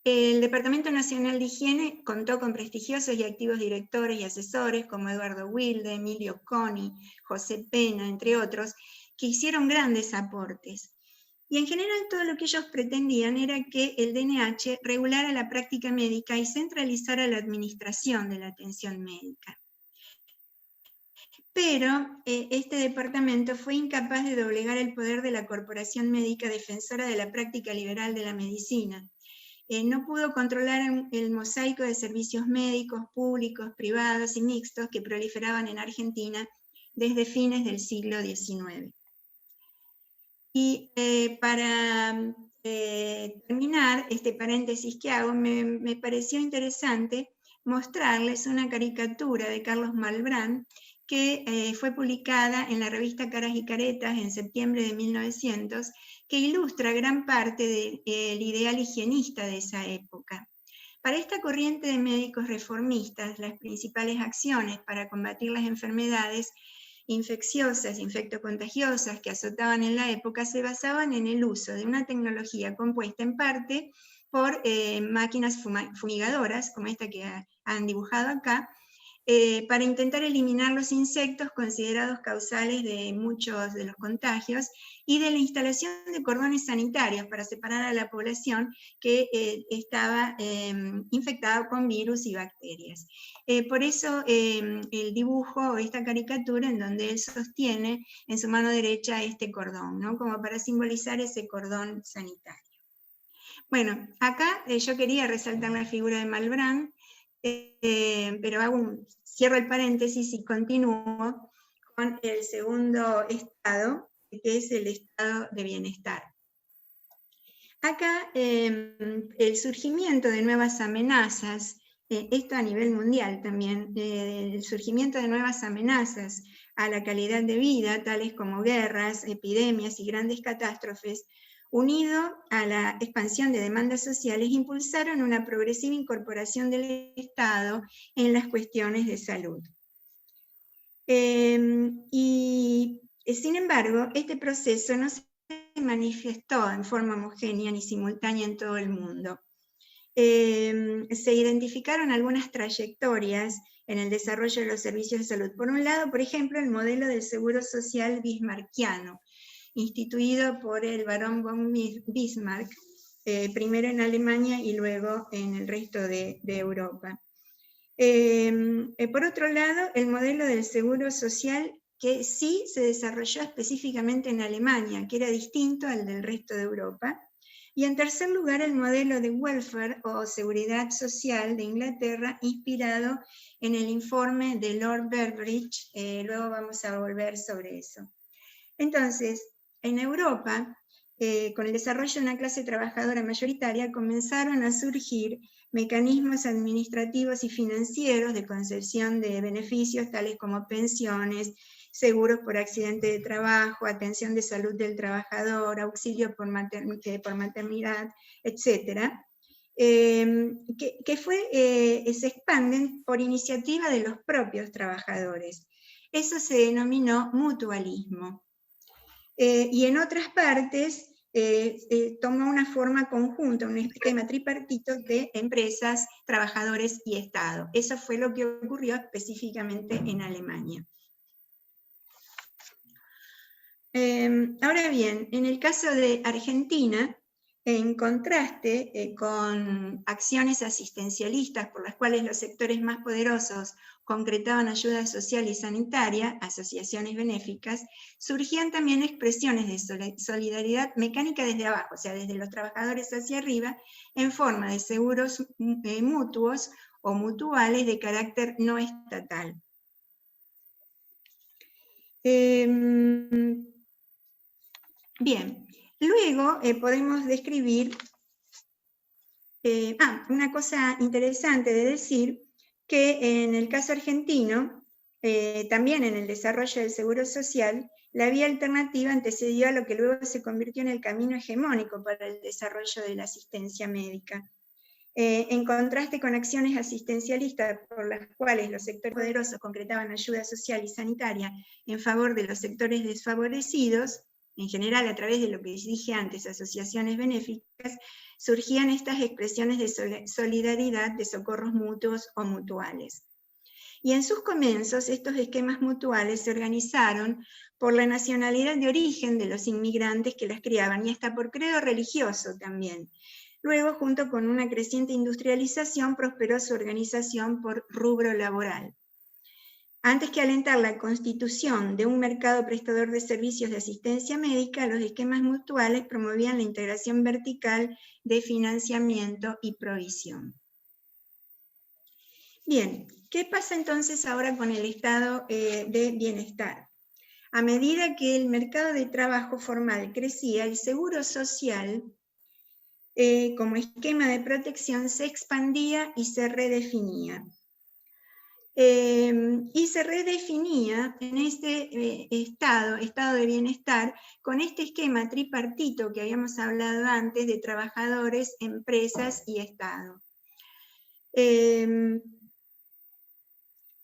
El Departamento Nacional de Higiene contó con prestigiosos y activos directores y asesores como Eduardo Wilde, Emilio Coni, José Pena, entre otros, que hicieron grandes aportes. Y en general todo lo que ellos pretendían era que el DNH regulara la práctica médica y centralizara la administración de la atención médica. Pero este departamento fue incapaz de doblegar el poder de la Corporación Médica Defensora de la Práctica Liberal de la Medicina. No pudo controlar el mosaico de servicios médicos, públicos, privados y mixtos que proliferaban en Argentina desde fines del siglo XIX. Y para terminar este paréntesis que hago, me pareció interesante mostrarles una caricatura de Carlos Malbrán que fue publicada en la revista Caras y Caretas en septiembre de 1900, que ilustra gran parte del ideal higienista de esa época. Para esta corriente de médicos reformistas, las principales acciones para combatir las enfermedades infecciosas, infectocontagiosas que azotaban en la época se basaban en el uso de una tecnología compuesta en parte por máquinas fumigadoras, como esta que han dibujado acá, para intentar eliminar los insectos considerados causales de muchos de los contagios, y de la instalación de cordones sanitarios para separar a la población que estaba infectada con virus y bacterias. Por eso el dibujo, esta caricatura, en donde él sostiene en su mano derecha este cordón, ¿no? Como para simbolizar ese cordón sanitario. Bueno, acá yo quería resaltar la figura de Malbrán, pero cierro el paréntesis y continúo con el segundo estado, que es el estado de bienestar. Acá el surgimiento de nuevas amenazas, esto a nivel mundial también, el surgimiento de nuevas amenazas a la calidad de vida, tales como guerras, epidemias y grandes catástrofes, unido a la expansión de demandas sociales, impulsaron una progresiva incorporación del Estado en las cuestiones de salud. Y sin embargo, este proceso no se manifestó en forma homogénea ni simultánea en todo el mundo. Se identificaron algunas trayectorias en el desarrollo de los servicios de salud. Por un lado, por ejemplo, el modelo del seguro social bismarckiano, instituido por el barón von Bismarck, primero en Alemania y luego en el resto de Europa. Por otro lado, el modelo del seguro social, que sí se desarrolló específicamente en Alemania, que era distinto al del resto de Europa. Y en tercer lugar, el modelo de welfare o seguridad social de Inglaterra, inspirado en el informe de Lord Beveridge. Luego vamos a volver sobre eso. Entonces, en Europa, con el desarrollo de una clase trabajadora mayoritaria, comenzaron a surgir mecanismos administrativos y financieros de concesión de beneficios, tales como pensiones, seguros por accidente de trabajo, atención de salud del trabajador, auxilio por maternidad, etc., que se expanden por iniciativa de los propios trabajadores. Eso se denominó mutualismo. Y en otras partes tomó una forma conjunta, un esquema tripartito de empresas, trabajadores y Estado. Eso fue lo que ocurrió específicamente en Alemania. Ahora bien, en el caso de Argentina, en contraste con acciones asistencialistas por las cuales los sectores más poderosos concretaban ayuda social y sanitaria, asociaciones benéficas, surgían también expresiones de solidaridad mecánica desde abajo, o sea, desde los trabajadores hacia arriba, en forma de seguros mutuos o mutuales de carácter no estatal. Bien, luego podemos describir, una cosa interesante de decir, que en el caso argentino, también en el desarrollo del seguro social, la vía alternativa antecedió a lo que luego se convirtió en el camino hegemónico para el desarrollo de la asistencia médica. En contraste con acciones asistencialistas por las cuales los sectores poderosos concretaban ayuda social y sanitaria en favor de los sectores desfavorecidos, en general a través de lo que dije antes, asociaciones benéficas, surgían estas expresiones de solidaridad, de socorros mutuos o mutuales. Y en sus comienzos, estos esquemas mutuales se organizaron por la nacionalidad de origen de los inmigrantes que las criaban, y hasta por credo religioso también. Luego, junto con una creciente industrialización, prosperó su organización por rubro laboral. Antes que alentar la constitución de un mercado prestador de servicios de asistencia médica, los esquemas mutuales promovían la integración vertical de financiamiento y provisión. Bien, ¿qué pasa entonces ahora con el estado de bienestar? A medida que el mercado de trabajo formal crecía, el seguro social como esquema de protección se expandía y se redefinía. Y se redefinía en este estado de bienestar, con este esquema tripartito que habíamos hablado antes de trabajadores, empresas y Estado.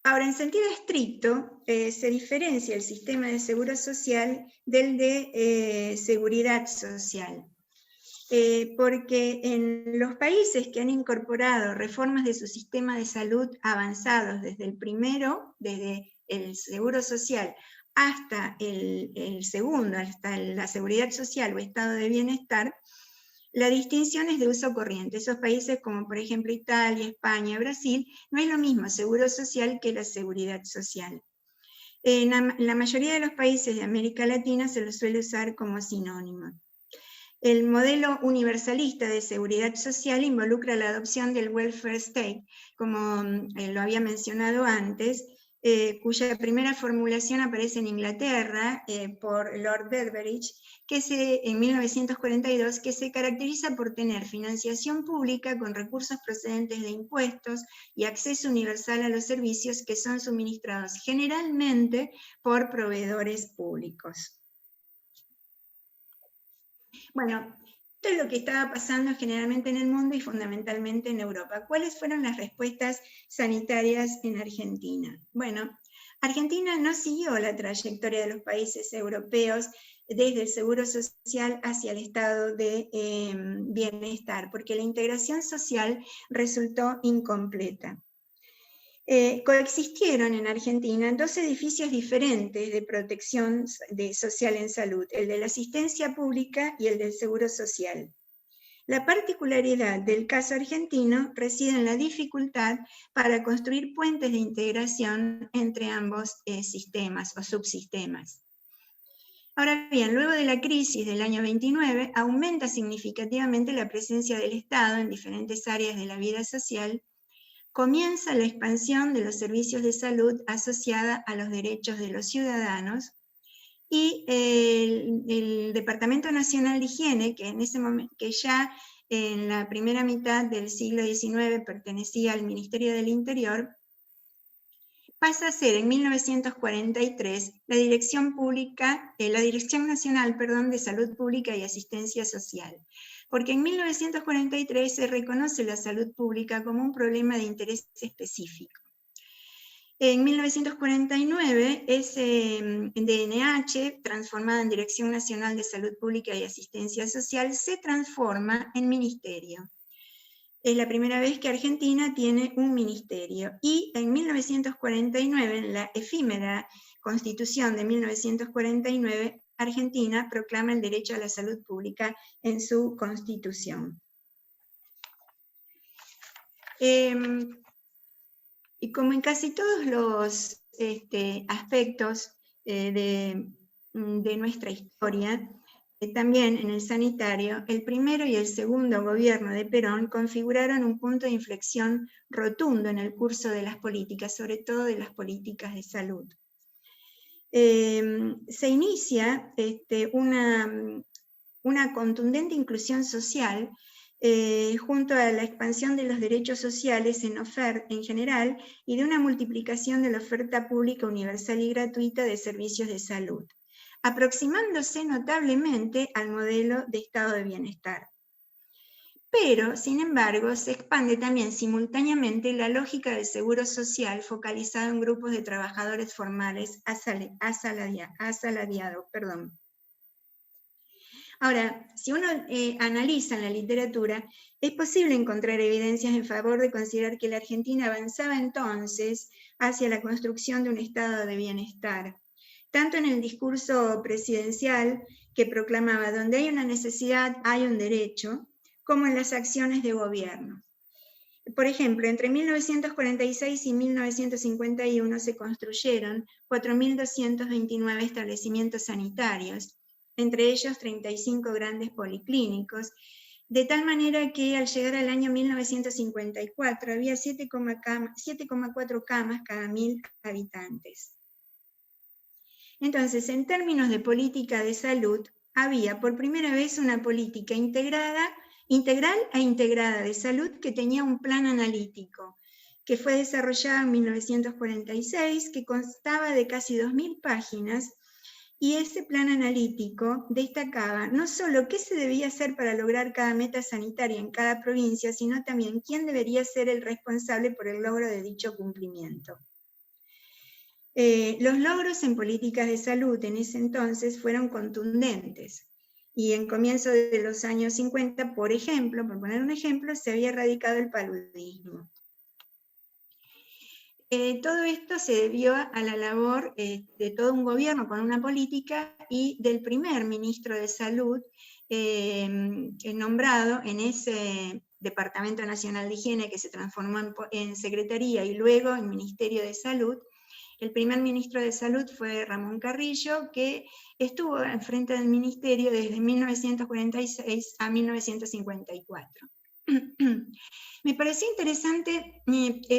Ahora, en sentido estricto, se diferencia el sistema de seguro social del de seguridad social. porque en los países que han incorporado reformas de su sistema de salud avanzados desde el primero, desde el seguro social, hasta el segundo, hasta la seguridad social o estado de bienestar, la distinción es de uso corriente. Esos países como por ejemplo Italia, España, Brasil, no es lo mismo seguro social que la seguridad social. En la mayoría de los países de América Latina se lo suele usar como sinónimo. El modelo universalista de seguridad social involucra la adopción del welfare state, como lo había mencionado antes, cuya primera formulación aparece en Inglaterra por Lord Beveridge, en 1942, que se caracteriza por tener financiación pública con recursos procedentes de impuestos y acceso universal a los servicios que son suministrados generalmente por proveedores públicos. Bueno, esto es lo que estaba pasando generalmente en el mundo y fundamentalmente en Europa. ¿Cuáles fueron las respuestas sanitarias en Argentina? Bueno, Argentina no siguió la trayectoria de los países europeos desde el seguro social hacia el estado de bienestar, porque la integración social resultó incompleta. Coexistieron en Argentina dos edificios diferentes de protección social en salud, el de la asistencia pública y el del seguro social. La particularidad del caso argentino reside en la dificultad para construir puentes de integración entre ambos sistemas o subsistemas. Ahora bien, luego de la crisis del año 29, aumenta significativamente la presencia del Estado en diferentes áreas de la vida social. Comienza la expansión de los servicios de salud asociada a los derechos de los ciudadanos y el Departamento Nacional de Higiene, que en ese momento, que ya en la primera mitad del siglo XIX pertenecía al Ministerio del Interior, pasa a ser en 1943 la Dirección Nacional de Salud Pública y Asistencia Social, porque en 1943 se reconoce la salud pública como un problema de interés específico. En 1949, DNH, transformada en Dirección Nacional de Salud Pública y Asistencia Social, se transforma en ministerio. Es la primera vez que Argentina tiene un ministerio. Y en 1949, en la efímera Constitución de 1949, Argentina proclama el derecho a la salud pública en su Constitución. Y como en casi todos los aspectos de nuestra historia, también en el sanitario, el primero y el segundo gobierno de Perón configuraron un punto de inflexión rotundo en el curso de las políticas, sobre todo de las políticas de salud. Se inicia una contundente inclusión social junto a la expansión de los derechos sociales en general y de una multiplicación de la oferta pública universal y gratuita de servicios de salud, aproximándose notablemente al modelo de estado de bienestar. Pero, sin embargo, se expande también simultáneamente la lógica del seguro social focalizado en grupos de trabajadores formales asalariados. Ahora, si uno analiza en la literatura, es posible encontrar evidencias en favor de considerar que la Argentina avanzaba entonces hacia la construcción de un estado de bienestar, tanto en el discurso presidencial que proclamaba donde hay una necesidad hay un derecho, como en las acciones de gobierno. Por ejemplo, entre 1946 y 1951 se construyeron 4.229 establecimientos sanitarios, entre ellos 35 grandes policlínicos, de tal manera que al llegar al año 1954 había 7,4 camas cada 1.000 habitantes. Entonces, en términos de política de salud, había por primera vez una política integral e integrada de salud que tenía un plan analítico, que fue desarrollado en 1946, que constaba de casi 2.000 páginas, y ese plan analítico destacaba no solo qué se debía hacer para lograr cada meta sanitaria en cada provincia, sino también quién debería ser el responsable por el logro de dicho cumplimiento. Los logros en políticas de salud en ese entonces fueron contundentes. y en comienzo de los años 50, por ejemplo, por poner un ejemplo, se había erradicado el paludismo. Todo esto se debió a la labor de todo un gobierno con una política y del primer ministro de Salud nombrado en ese Departamento Nacional de Higiene que se transformó en Secretaría y luego en Ministerio de Salud. El primer ministro de Salud fue Ramón Carrillo, que estuvo al frente del ministerio desde 1946 a 1954. Me pareció interesante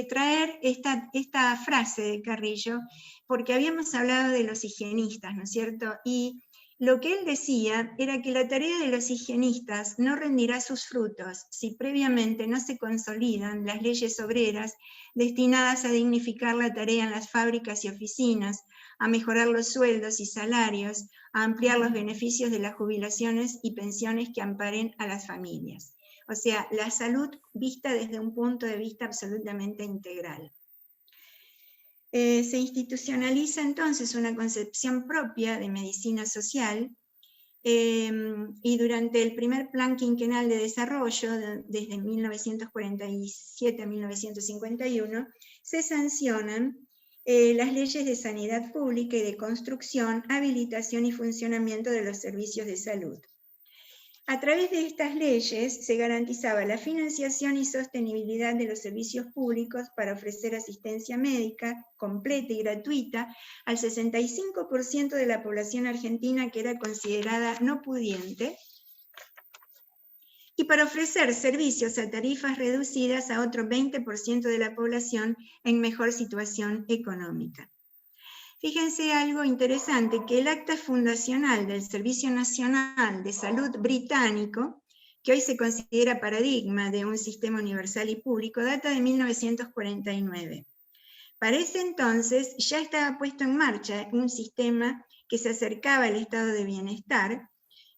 traer esta frase de Carrillo, porque habíamos hablado de los higienistas, ¿no es cierto? Y lo que él decía era que la tarea de los higienistas no rendirá sus frutos si previamente no se consolidan las leyes obreras destinadas a dignificar la tarea en las fábricas y oficinas, a mejorar los sueldos y salarios, a ampliar los beneficios de las jubilaciones y pensiones que amparen a las familias. O sea, la salud vista desde un punto de vista absolutamente integral. Se institucionaliza entonces una concepción propia de medicina social y durante el primer plan quinquenal de desarrollo, desde 1947 a 1951, se sancionan las leyes de sanidad pública y de construcción, habilitación y funcionamiento de los servicios de salud. A través de estas leyes se garantizaba la financiación y sostenibilidad de los servicios públicos para ofrecer asistencia médica completa y gratuita al 65% de la población argentina que era considerada no pudiente y para ofrecer servicios a tarifas reducidas a otro 20% de la población en mejor situación económica. Fíjense algo interesante, que el acta fundacional del Servicio Nacional de Salud británico, que hoy se considera paradigma de un sistema universal y público, data de 1949. Para ese entonces ya estaba puesto en marcha un sistema que se acercaba al estado de bienestar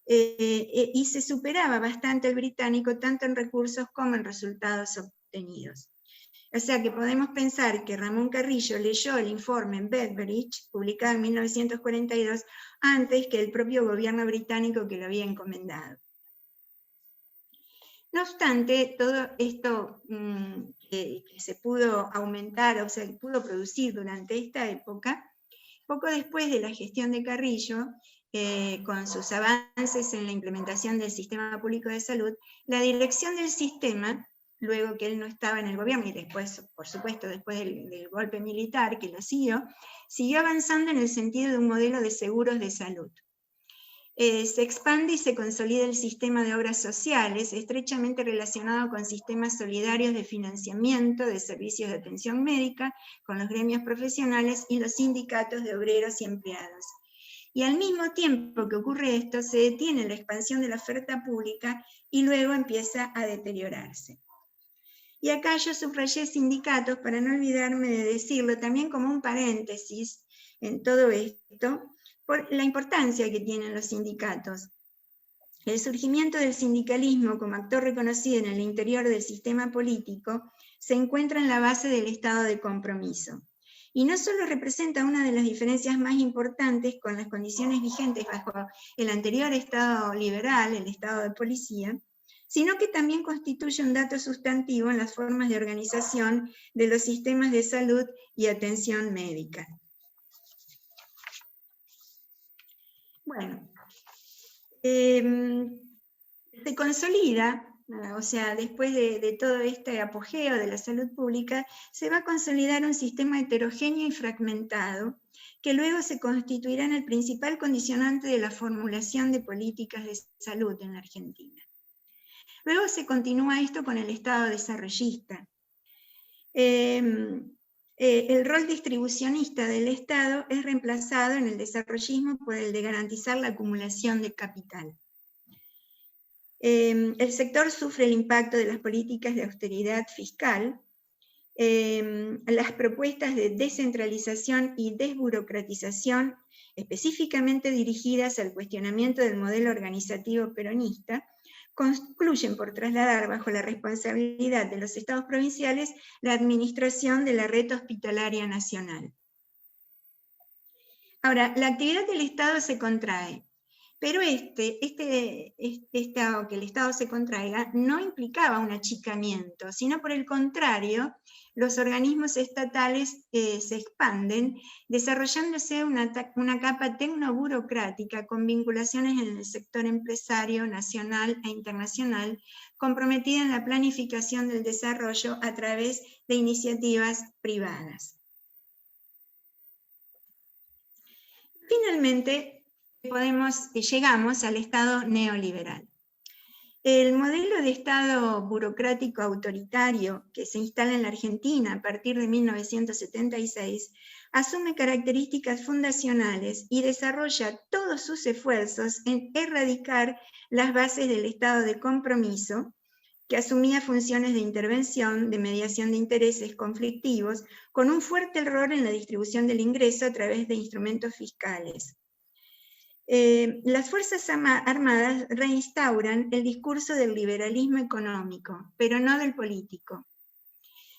y se superaba bastante el británico tanto en recursos como en resultados obtenidos. O sea que podemos pensar que Ramón Carrillo leyó el informe en Beveridge, publicado en 1942, antes que el propio gobierno británico que lo había encomendado. No obstante, todo esto que se pudo aumentar, o sea, que pudo producir durante esta época, poco después de la gestión de Carrillo, con sus avances en la implementación del sistema público de salud, la dirección del sistema, luego que él no estaba en el gobierno, y después, por supuesto, después del golpe militar que lo siguió avanzando en el sentido de un modelo de seguros de salud. Se expande y se consolida el sistema de obras sociales, estrechamente relacionado con sistemas solidarios de financiamiento de servicios de atención médica, con los gremios profesionales y los sindicatos de obreros y empleados. Y al mismo tiempo que ocurre esto, se detiene la expansión de la oferta pública y luego empieza a deteriorarse. Y acá yo subrayé sindicatos para no olvidarme de decirlo también como un paréntesis en todo esto, por la importancia que tienen los sindicatos. El surgimiento del sindicalismo como actor reconocido en el interior del sistema político se encuentra en la base del estado de compromiso. Y no solo representa una de las diferencias más importantes con las condiciones vigentes bajo el anterior estado liberal, el estado de policía, sino que también constituye un dato sustantivo en las formas de organización de los sistemas de salud y atención médica. Bueno, se consolida, o sea, después de todo este apogeo de la salud pública, se va a consolidar un sistema heterogéneo y fragmentado, que luego se constituirá en el principal condicionante de la formulación de políticas de salud en Argentina. Luego se continúa esto con el Estado desarrollista. El rol distribucionista del Estado es reemplazado en el desarrollismo por el de garantizar la acumulación de capital. El sector sufre el impacto de las políticas de austeridad fiscal, las propuestas de descentralización y desburocratización, específicamente dirigidas al cuestionamiento del modelo organizativo peronista, concluyen por trasladar bajo la responsabilidad de los estados provinciales la administración de la red hospitalaria nacional. Ahora, la actividad del Estado se contrae, Pero que el Estado se contraiga no implicaba un achicamiento, sino por el contrario, los organismos estatales se expanden, desarrollándose una capa tecnoburocrática con vinculaciones en el sector empresario nacional e internacional, comprometida en la planificación del desarrollo a través de iniciativas privadas. Finalmente, llegamos al Estado neoliberal. El modelo de Estado burocrático autoritario que se instala en la Argentina a partir de 1976 asume características fundacionales y desarrolla todos sus esfuerzos en erradicar las bases del Estado de compromiso, que asumía funciones de intervención, de mediación de intereses conflictivos, con un fuerte error en la distribución del ingreso a través de instrumentos fiscales. Las Fuerzas Armadas reinstauran el discurso del liberalismo económico, pero no del político.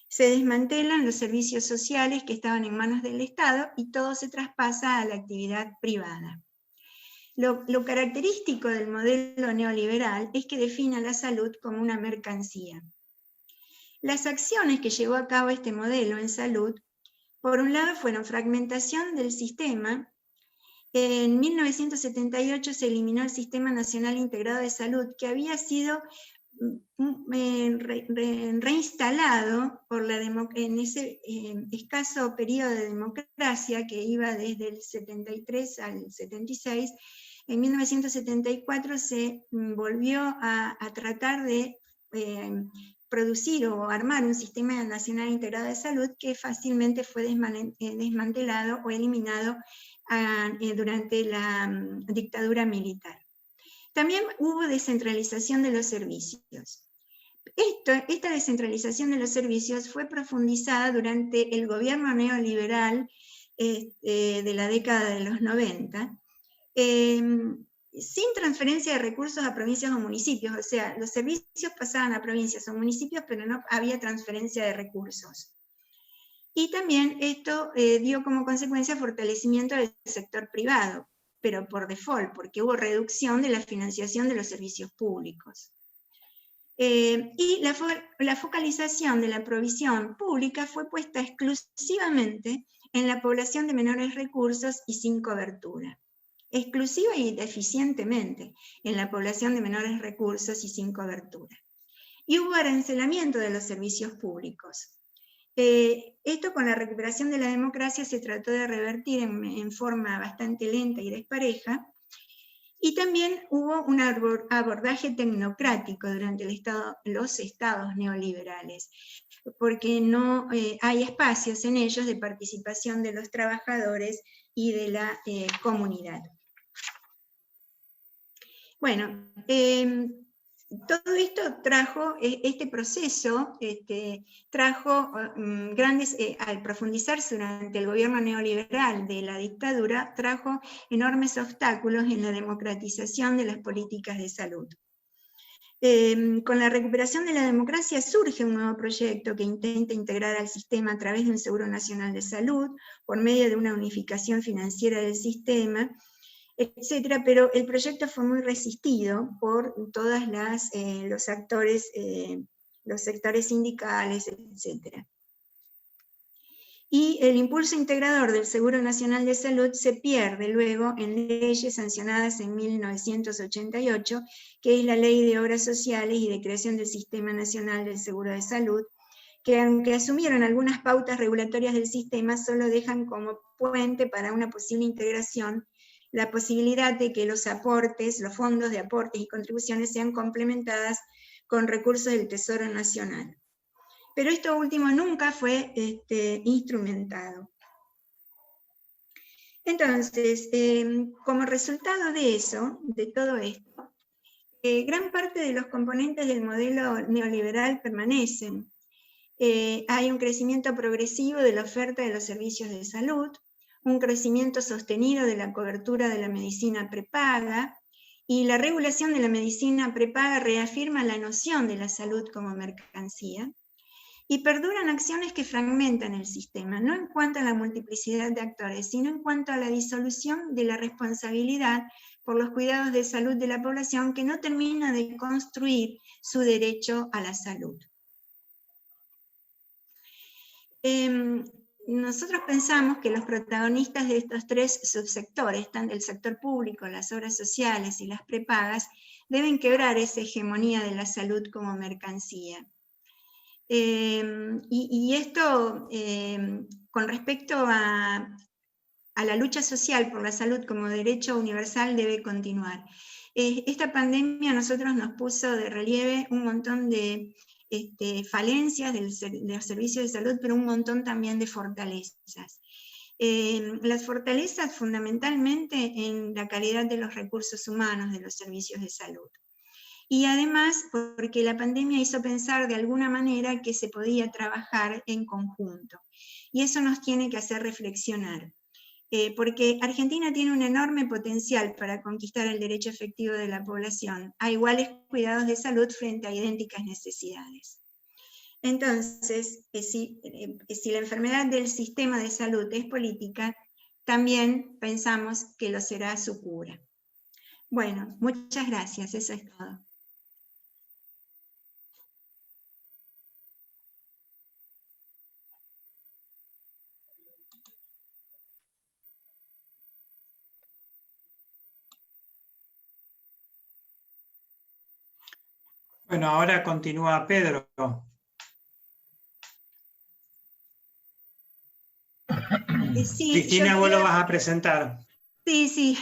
Se desmantelan los servicios sociales que estaban en manos del Estado y todo se traspasa a la actividad privada. Lo característico del modelo neoliberal es que define a la salud como una mercancía. Las acciones que llevó a cabo este modelo en salud, por un lado, fueron fragmentación del sistema. En 1978 se eliminó el Sistema Nacional Integrado de Salud, que había sido reinstalado en ese escaso periodo de democracia que iba desde el 73 al 76. En 1974 se volvió a tratar de producir o armar un Sistema Nacional Integrado de Salud que fácilmente fue desmantelado o eliminado durante la dictadura militar. También hubo descentralización de los servicios. Esta descentralización de los servicios fue profundizada durante el gobierno neoliberal de la década de los 90, sin transferencia de recursos a provincias o municipios, o sea, los servicios pasaban a provincias o municipios, pero no había transferencia de recursos. Y también esto dio como consecuencia fortalecimiento del sector privado, pero por default, porque hubo reducción de la financiación de los servicios públicos. Y la focalización de la provisión pública fue puesta exclusivamente en la población de menores recursos y sin cobertura. Exclusiva y deficientemente en la población de menores recursos y sin cobertura. Y hubo arancelamiento de los servicios públicos. Esto con la recuperación de la democracia se trató de revertir en forma bastante lenta y despareja, y también hubo un abordaje tecnocrático durante los estados neoliberales, porque no hay espacios en ellos de participación de los trabajadores y de la comunidad. Bueno, todo esto trajo, este proceso trajo al profundizarse durante el gobierno neoliberal de la dictadura, trajo enormes obstáculos en la democratización de las políticas de salud. Con la recuperación de la democracia surge un nuevo proyecto que intenta integrar al sistema a través de un Seguro Nacional de Salud, por medio de una unificación financiera del sistema, etcétera, pero el proyecto fue muy resistido por todos los actores, los sectores sindicales, etcétera. Y el impulso integrador del Seguro Nacional de Salud se pierde luego en leyes sancionadas en 1988, que es la Ley de Obras Sociales y de Creación del Sistema Nacional del Seguro de Salud, que aunque asumieron algunas pautas regulatorias del sistema, solo dejan como puente para una posible integración la posibilidad de que los fondos de aportes y contribuciones sean complementadas con recursos del Tesoro Nacional. Pero esto último nunca fue instrumentado. Entonces, como resultado de eso, de todo esto, gran parte de los componentes del modelo neoliberal permanecen. Hay un crecimiento progresivo de la oferta de los servicios de salud, un crecimiento sostenido de la cobertura de la medicina prepaga, y la regulación de la medicina prepaga reafirma la noción de la salud como mercancía, y perduran acciones que fragmentan el sistema, no en cuanto a la multiplicidad de actores, sino en cuanto a la disolución de la responsabilidad por los cuidados de salud de la población que no termina de construir su derecho a la salud. Nosotros pensamos que los protagonistas de estos tres subsectores, tanto el sector público, las obras sociales y las prepagas, deben quebrar esa hegemonía de la salud como mercancía. Y esto, con respecto a la lucha social por la salud como derecho universal, debe continuar. Esta pandemia a nosotros nos puso de relieve un montón de falencias de los servicios de salud, pero un montón también de fortalezas. Las fortalezas fundamentalmente en la calidad de los recursos humanos de los servicios de salud. Y además porque la pandemia hizo pensar de alguna manera que se podía trabajar en conjunto. Y eso nos tiene que hacer reflexionar. Porque Argentina tiene un enorme potencial para conquistar el derecho efectivo de la población a iguales cuidados de salud frente a idénticas necesidades. Entonces, si la enfermedad del sistema de salud es política, también pensamos que lo será su cura. Bueno, muchas gracias, eso es todo. Bueno, ahora continúa Pedro. Sí, Cristina, vos lo vas a presentar. Sí,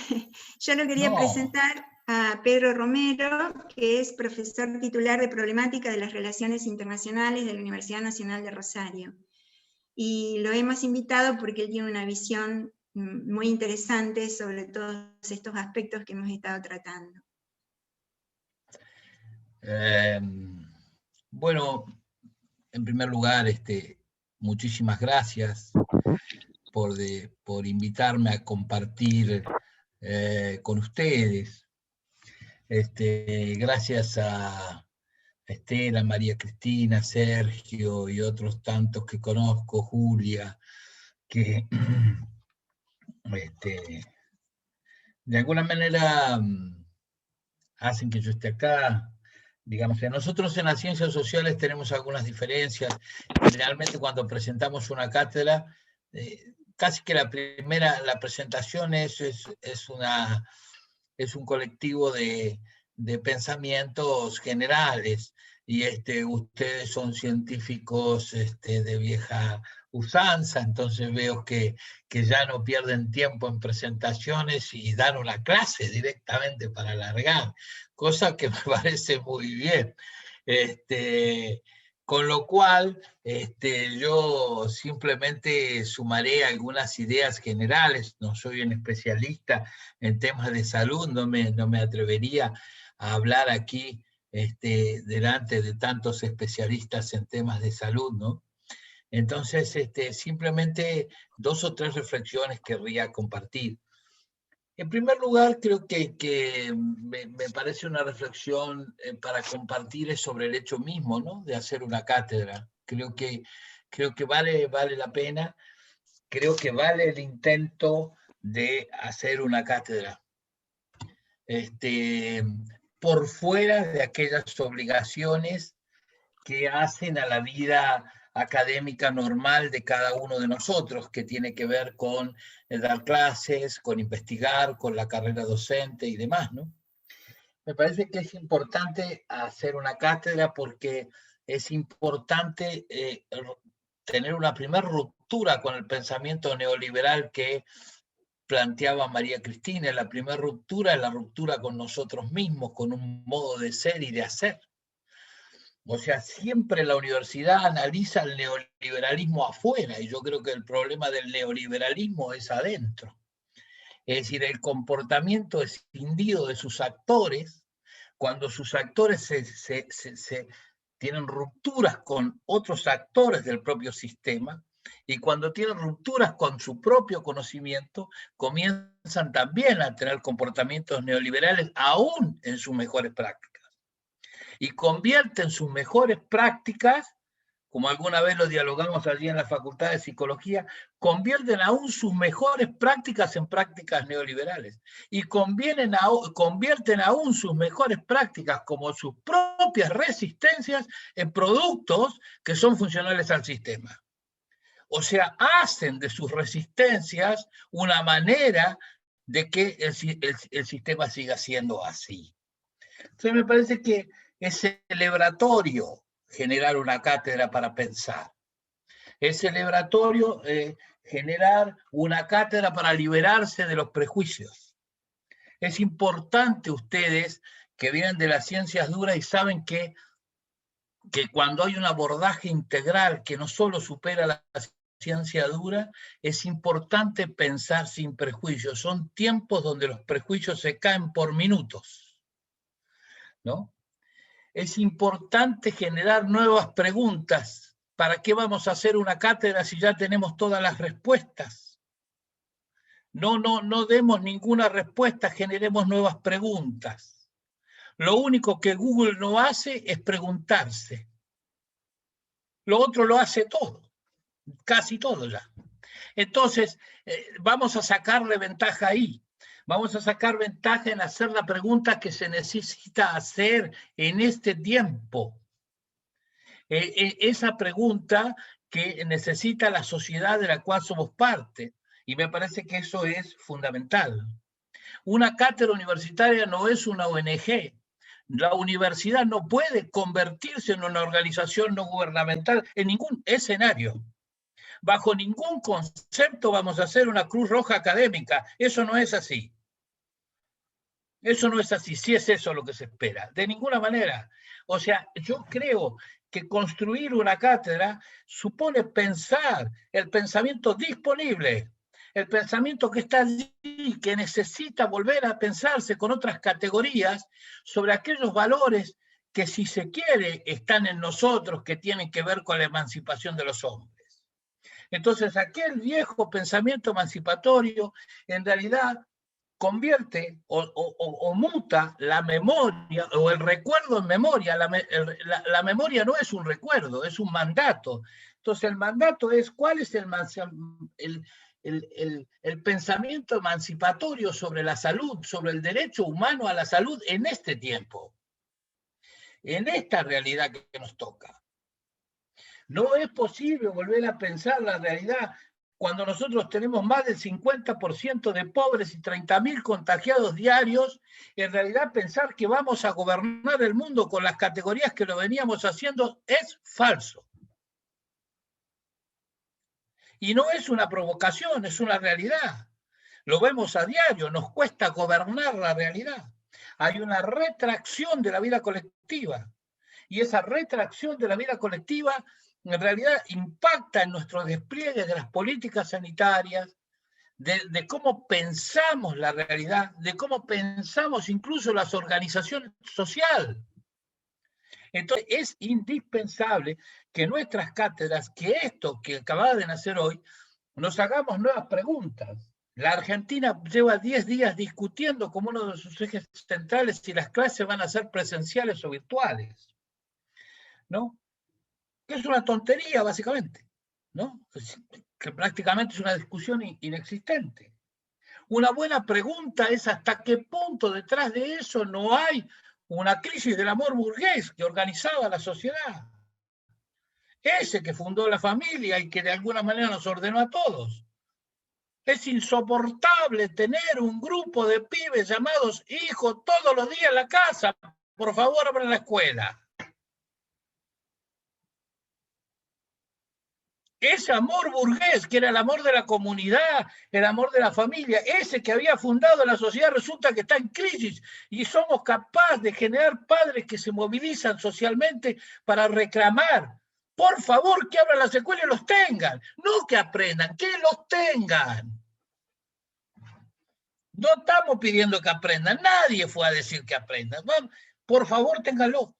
yo lo quería presentar a Pedro Romero, que es profesor titular de Problemática de las Relaciones Internacionales de la Universidad Nacional de Rosario. Y lo hemos invitado porque él tiene una visión muy interesante sobre todos estos aspectos que hemos estado tratando. Bueno, en primer lugar, muchísimas gracias por invitarme a compartir con ustedes. Gracias a Estela, María Cristina, Sergio y otros tantos que conozco, Julia, que de alguna manera hacen que yo esté acá. Digamos que nosotros en las ciencias sociales tenemos algunas diferencias. Generalmente cuando presentamos una cátedra, casi que la presentación es un colectivo de pensamientos generales, y ustedes son científicos de vieja usanza, entonces veo que ya no pierden tiempo en presentaciones y dan una clase directamente para alargar, cosa que me parece muy bien. Con lo cual, yo simplemente sumaré algunas ideas generales. No soy un especialista en temas de salud, no me atrevería a hablar aquí delante de tantos especialistas en temas de salud, ¿no? Entonces, simplemente 2 o 3 reflexiones querría compartir. En primer lugar, creo que me parece una reflexión para compartir es sobre el hecho mismo, ¿no?, de hacer una cátedra. Creo que vale la pena, creo que vale el intento de hacer una cátedra. Por fuera de aquellas obligaciones que hacen a la vida académica normal de cada uno de nosotros, que tiene que ver con dar clases, con investigar, con la carrera docente y demás, ¿no? Me parece que es importante hacer una cátedra porque es importante tener una primera ruptura con el pensamiento neoliberal que planteaba María Cristina. La primera ruptura es la ruptura con nosotros mismos, con un modo de ser y de hacer. O sea, siempre la universidad analiza el neoliberalismo afuera, y yo creo que el problema del neoliberalismo es adentro. Es decir, el comportamiento escindido de sus actores, cuando sus actores tienen rupturas con otros actores del propio sistema, y cuando tienen rupturas con su propio conocimiento, comienzan también a tener comportamientos neoliberales, aún en sus mejores prácticas. Y convierten sus mejores prácticas como alguna vez lo dialogamos allí en la Facultad de Psicología, convierten aún sus mejores prácticas en prácticas neoliberales. Y convierten aún sus mejores prácticas, como sus propias resistencias, en productos que son funcionales al sistema. O sea, hacen de sus resistencias una manera de que el sistema siga siendo así. Entonces me parece que es celebratorio generar una cátedra para pensar. Es celebratorio generar una cátedra para liberarse de los prejuicios. Es importante ustedes que vienen de las ciencias duras y saben que cuando hay un abordaje integral que no solo supera la ciencia dura, es importante pensar sin prejuicios. Son tiempos donde los prejuicios se caen por minutos, ¿no? Es importante generar nuevas preguntas. ¿Para qué vamos a hacer una cátedra si ya tenemos todas las respuestas? No demos ninguna respuesta, generemos nuevas preguntas. Lo único que Google no hace es preguntarse. Lo otro lo hace todo, casi todo ya. Entonces, vamos a sacarle ventaja ahí. Vamos a sacar ventaja en hacer la pregunta que se necesita hacer en este tiempo. Esa pregunta que necesita la sociedad de la cual somos parte. Y me parece que eso es fundamental. Una cátedra universitaria no es una ONG. La universidad no puede convertirse en una organización no gubernamental en ningún escenario. Bajo ningún concepto vamos a hacer una Cruz Roja académica. Eso no es así. Eso no es así, si es eso lo que se espera. De ninguna manera. O sea, yo creo que construir una cátedra supone pensar el pensamiento disponible, el pensamiento que está allí, que necesita volver a pensarse con otras categorías sobre aquellos valores que, si se quiere, están en nosotros, que tienen que ver con la emancipación de los hombres. Entonces, aquel viejo pensamiento emancipatorio, en realidad, convierte o muta la memoria o el recuerdo en memoria. La memoria no es un recuerdo, es un mandato. Entonces el mandato es cuál es el pensamiento emancipatorio sobre la salud, sobre el derecho humano a la salud en este tiempo, en esta realidad que nos toca. No es posible volver a pensar la realidad cuando nosotros tenemos más del 50% de pobres y 30.000 contagiados diarios. En realidad pensar que vamos a gobernar el mundo con las categorías que lo veníamos haciendo es falso. Y no es una provocación, es una realidad. Lo vemos a diario, nos cuesta gobernar la realidad. Hay una retracción de la vida colectiva. Y esa retracción de la vida colectiva en realidad impacta en nuestro despliegue de las políticas sanitarias, de cómo pensamos la realidad, de cómo pensamos incluso las organizaciones sociales. Entonces es indispensable que nuestras cátedras, que esto que acaba de nacer hoy, nos hagamos nuevas preguntas. La Argentina lleva 10 días discutiendo como uno de sus ejes centrales si las clases van a ser presenciales o virtuales, ¿no? Que es una tontería, básicamente, ¿no? Que prácticamente es una discusión inexistente. Una buena pregunta es hasta qué punto detrás de eso no hay una crisis del amor burgués que organizaba la sociedad. Ese que fundó la familia y que de alguna manera nos ordenó a todos. Es insoportable tener un grupo de pibes llamados hijos todos los días en la casa. Por favor, abran la escuela. Ese amor burgués, que era el amor de la comunidad, el amor de la familia, ese que había fundado la sociedad, resulta que está en crisis y somos capaces de generar padres que se movilizan socialmente para reclamar. Por favor, que abran las escuelas y los tengan. No que aprendan, que los tengan. No estamos pidiendo que aprendan. Nadie fue a decir que aprendan. Por favor, ténganlo.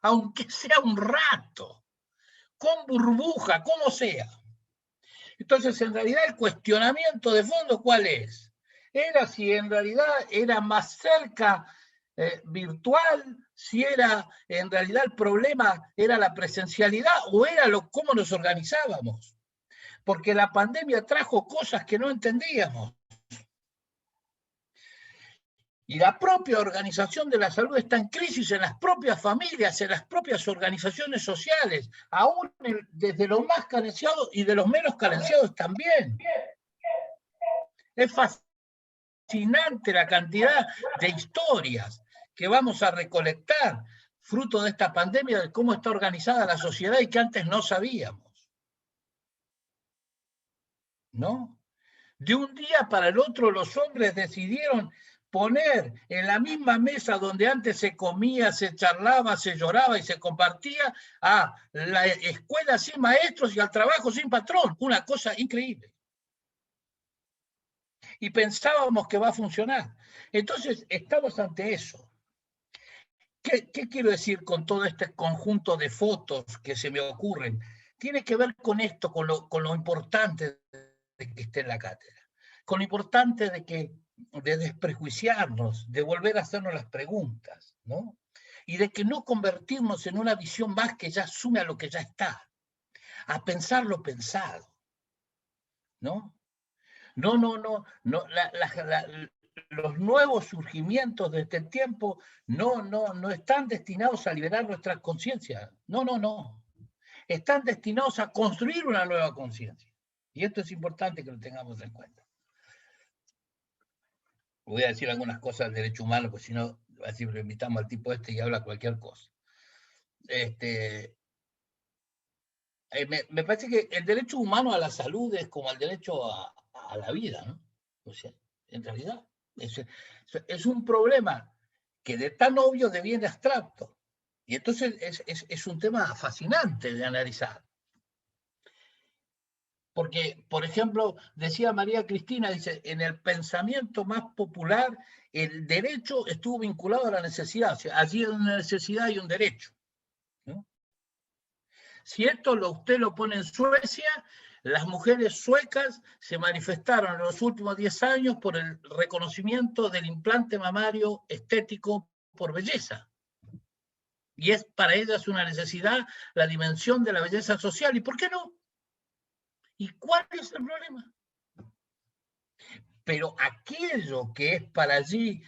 Aunque sea un rato. Con burbuja, como sea. Entonces, en realidad, el cuestionamiento de fondo, ¿cuál es? Era si en realidad era más cerca virtual, si era en realidad el problema era la presencialidad o era cómo nos organizábamos. Porque la pandemia trajo cosas que no entendíamos. Y la propia organización de la salud está en crisis en las propias familias, en las propias organizaciones sociales, aún desde los más carenciados y de los menos carenciados también. Es fascinante la cantidad de historias que vamos a recolectar fruto de esta pandemia, de cómo está organizada la sociedad y que antes no sabíamos. ¿No? De un día para el otro los hombres decidieron poner en la misma mesa donde antes se comía, se charlaba, se lloraba y se compartía, a la escuela sin maestros y al trabajo sin patrón. Una cosa increíble. Y pensábamos que va a funcionar. Entonces, estamos ante eso. ¿Qué quiero decir con todo este conjunto de fotos que se me ocurren? Tiene que ver con esto, con lo importante de que esté en la cátedra, con lo importante de desprejuiciarnos, de volver a hacernos las preguntas, ¿no? Y de que no convertirnos en una visión más que ya asume a lo que ya está, a pensar lo pensado, ¿no? Los nuevos surgimientos de este tiempo no están destinados a liberar nuestras conciencias, no. Están destinados a construir una nueva conciencia. Y esto es importante que lo tengamos en cuenta. Voy a decir algunas cosas del derecho humano, porque si no, así lo invitamos al tipo y habla cualquier cosa. Me parece que el derecho humano a la salud es como el derecho a la vida, ¿no? O sea, en realidad, es un problema que de tan obvio deviene abstracto. Y entonces es un tema fascinante de analizar. Porque, por ejemplo, decía María Cristina, dice, en el pensamiento más popular, el derecho estuvo vinculado a la necesidad. O sea, allí hay una necesidad y un derecho, ¿no? Si esto usted lo pone en Suecia, las mujeres suecas se manifestaron en los últimos 10 años por el reconocimiento del implante mamario estético por belleza. Y es para ellas una necesidad la dimensión de la belleza social. ¿Y por qué no? ¿Y cuál es el problema? Pero aquello que es para allí,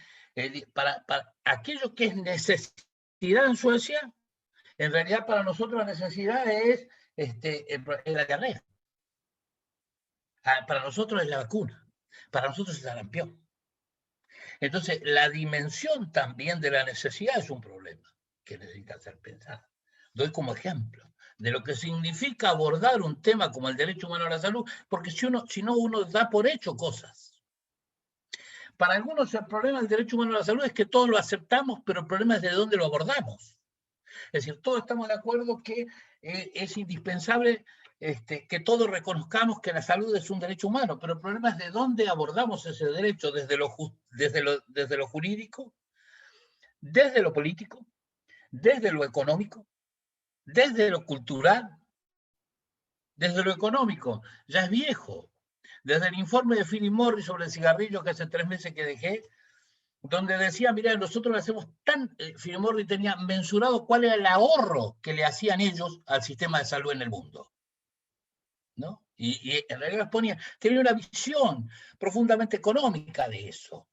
para aquello que es necesidad en Suecia, en realidad para nosotros la necesidad es la diarrea. Para nosotros es la vacuna. Para nosotros es el sarampión. Entonces, la dimensión también de la necesidad es un problema que necesita ser pensado. Doy como ejemplo de lo que significa abordar un tema como el derecho humano a la salud, porque si no, uno da por hecho cosas. Para algunos el problema del derecho humano a la salud es que todos lo aceptamos, pero el problema es de dónde lo abordamos. Es decir, todos estamos de acuerdo que es indispensable que todos reconozcamos que la salud es un derecho humano, pero el problema es de dónde abordamos ese derecho, desde lo jurídico, desde lo político, desde lo económico, desde lo cultural. Desde lo económico, ya es viejo. Desde el informe de Philip Morris sobre el cigarrillo que hace 3 meses que dejé, donde decía, mira, nosotros le hacemos Philip Morris tenía mensurado cuál era el ahorro que le hacían ellos al sistema de salud en el mundo, ¿no? Y en realidad tenía una visión profundamente económica de eso,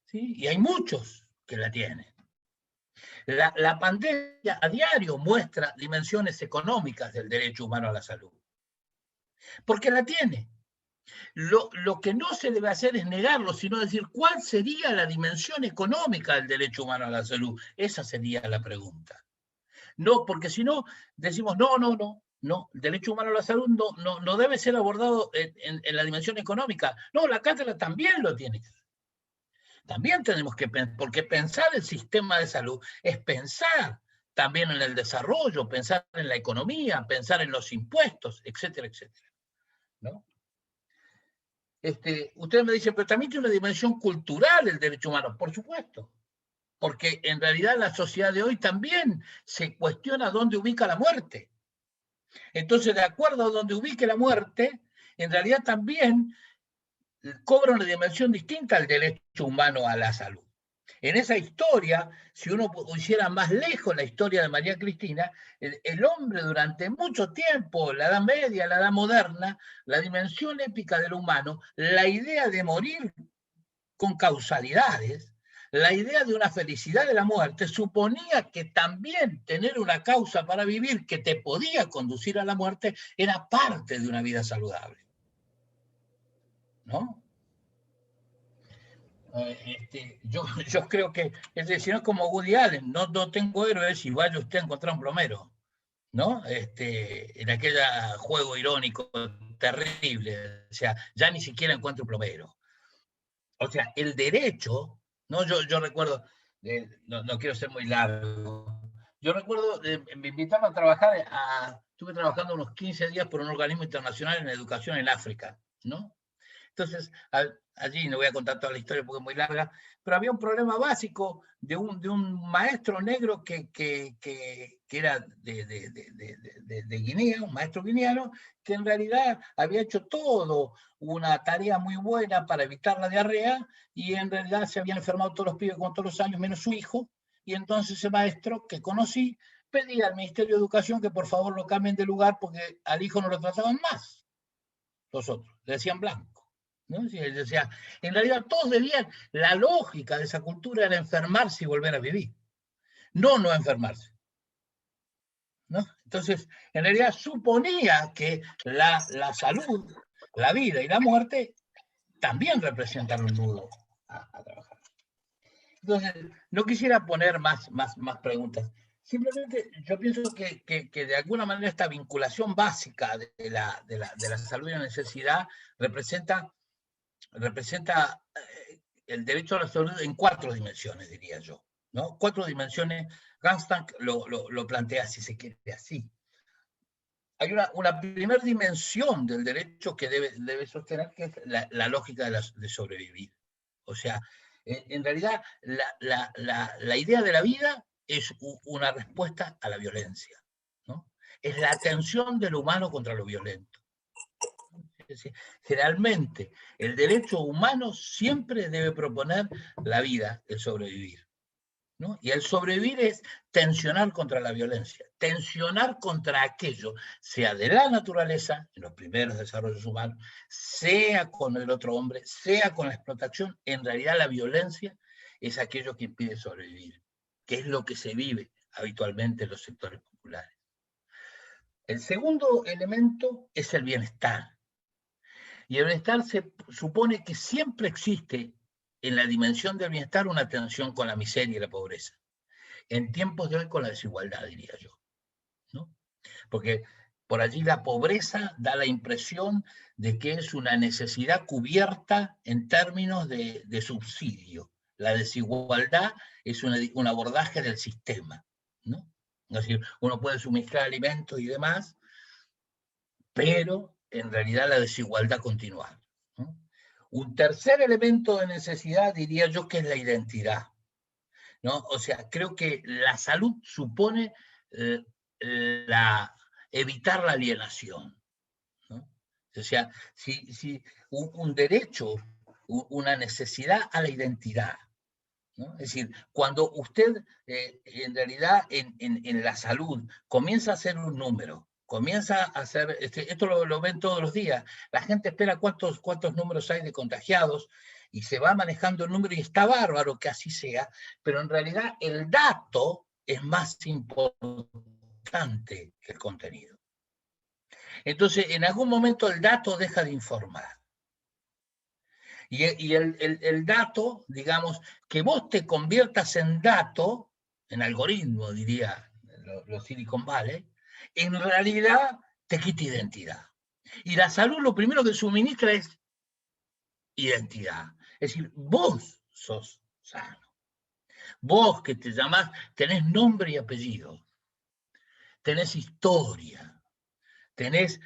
¿sí? Y hay muchos que la tienen. La pandemia a diario muestra dimensiones económicas del derecho humano a la salud, porque la tiene. Lo que no se debe hacer es negarlo, sino decir cuál sería la dimensión económica del derecho humano a la salud. Esa sería la pregunta. No, porque si no, decimos, no, el derecho humano a la salud no debe ser abordado en la dimensión económica. No, la cátedra también lo tiene. También tenemos que pensar, porque pensar el sistema de salud es pensar también en el desarrollo, pensar en la economía, pensar en los impuestos, etcétera, etcétera, ¿no? Ustedes me dicen, pero también tiene una dimensión cultural el derecho humano, por supuesto, porque en realidad la sociedad de hoy también se cuestiona dónde ubica la muerte. Entonces, de acuerdo a dónde ubique la muerte, en realidad también cobra una dimensión distinta al derecho humano a la salud. En esa historia, si uno hiciera más lejos la historia de María Cristina, el hombre durante mucho tiempo, la Edad Media, la Edad Moderna, la dimensión épica del humano, la idea de morir con causalidades, la idea de una felicidad de la muerte, suponía que también tener una causa para vivir que te podía conducir a la muerte era parte de una vida saludable. ¿No? Yo creo que, es decir, no es como Woody Allen, no tengo héroes y vaya usted a encontrar un plomero, ¿no? En aquel juego irónico terrible, o sea, ya ni siquiera encuentro un plomero. O sea, el derecho, ¿no? Yo recuerdo, no quiero ser muy largo, yo recuerdo, me invitaron a trabajar, estuve trabajando unos 15 días por un organismo internacional en educación en África, ¿no? Entonces, allí no voy a contar toda la historia porque es muy larga, pero había un problema básico de un maestro negro que era de Guinea, un maestro guineano, que en realidad había hecho todo una tarea muy buena para evitar la diarrea, y en realidad se habían enfermado todos los pibes con todos los años, menos su hijo, y entonces ese maestro que conocí pedía al Ministerio de Educación que por favor lo cambien de lugar porque al hijo no lo trataban más, los otros, le decían blanco. ¿No? O sea, en realidad todos debían, la lógica de esa cultura era enfermarse y volver a vivir, no enfermarse. ¿No? Entonces, en realidad suponía que la salud, la vida y la muerte también representan un nudo a trabajar. Entonces, no quisiera poner más preguntas. Simplemente yo pienso que de alguna manera esta vinculación básica de la salud y la necesidad representa el derecho a la salud en 4 dimensiones, diría yo, ¿no? 4 dimensiones. Gamstank lo plantea, si se quiere, así. Hay una primera dimensión del derecho que debe sostener, que es la lógica de sobrevivir. O sea, en realidad, la idea de la vida es una respuesta a la violencia, ¿no? Es la atención del humano contra lo violento. Generalmente, el derecho humano siempre debe proponer la vida, el sobrevivir, ¿no? Y el sobrevivir es tensionar contra la violencia, tensionar contra aquello, sea de la naturaleza, en los primeros desarrollos humanos, sea con el otro hombre, sea con la explotación. En realidad la violencia es aquello que impide sobrevivir, que es lo que se vive habitualmente en los sectores populares. El segundo elemento es el bienestar. Y el bienestar se supone que siempre existe en la dimensión del bienestar una tensión con la miseria y la pobreza. En tiempos de hoy con la desigualdad, diría yo, ¿no? Porque por allí la pobreza da la impresión de que es una necesidad cubierta en términos de subsidio. La desigualdad es un abordaje del sistema, ¿no? Es decir, uno puede suministrar alimentos y demás, pero en realidad la desigualdad continúa, ¿no? Un tercer elemento de necesidad, diría yo, que es la identidad, ¿no? O sea, creo que la salud supone evitar la alienación, ¿no? O sea, si un derecho, una necesidad a la identidad, ¿no? Es decir, cuando usted en realidad en la salud comienza a hacer un número, comienza a hacer, esto lo ven todos los días, la gente espera cuántos números hay de contagiados y se va manejando el número y está bárbaro que así sea, pero en realidad el dato es más importante que el contenido. Entonces, en algún momento el dato deja de informar. Y el dato, digamos, que vos te conviertas en dato, en algoritmo, diría los Silicon Valley, en realidad te quita identidad. Y la salud lo primero que suministra es identidad. Es decir, vos sos sano. Vos que te llamás, tenés nombre y apellido, tenés historia, tenés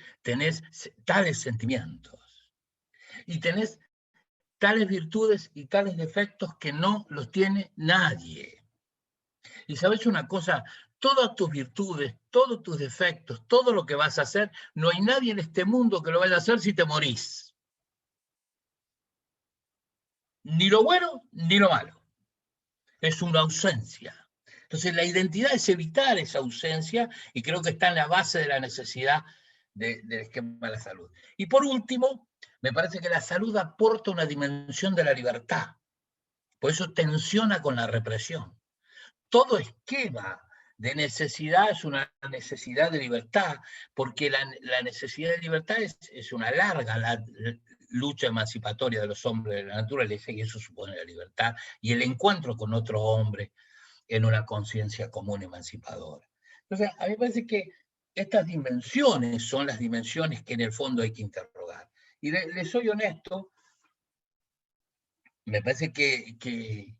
tales sentimientos y tenés tales virtudes y tales defectos que no los tiene nadie. Y sabes una cosa, todas tus virtudes, todos tus defectos, todo lo que vas a hacer, no hay nadie en este mundo que lo vaya a hacer si te morís. Ni lo bueno, ni lo malo. es una ausencia. Entonces la identidad es evitar esa ausencia y creo que está en la base de la necesidad del esquema de la salud. Y por último, me parece que la salud aporta una dimensión de la libertad. Por eso tensiona con la represión. Todo esquema de necesidad es una necesidad de libertad, porque la necesidad de libertad es una larga lucha emancipatoria de los hombres de la naturaleza, y eso supone la libertad y el encuentro con otro hombre en una conciencia común emancipadora. Entonces, a mí me parece que estas dimensiones son las dimensiones que en el fondo hay que interrogar. Y le soy honesto, me parece que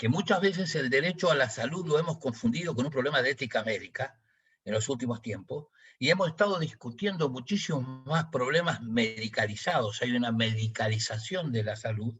muchas veces el derecho a la salud lo hemos confundido con un problema de ética médica en los últimos tiempos, y hemos estado discutiendo muchísimos más problemas medicalizados. Hay una medicalización de la salud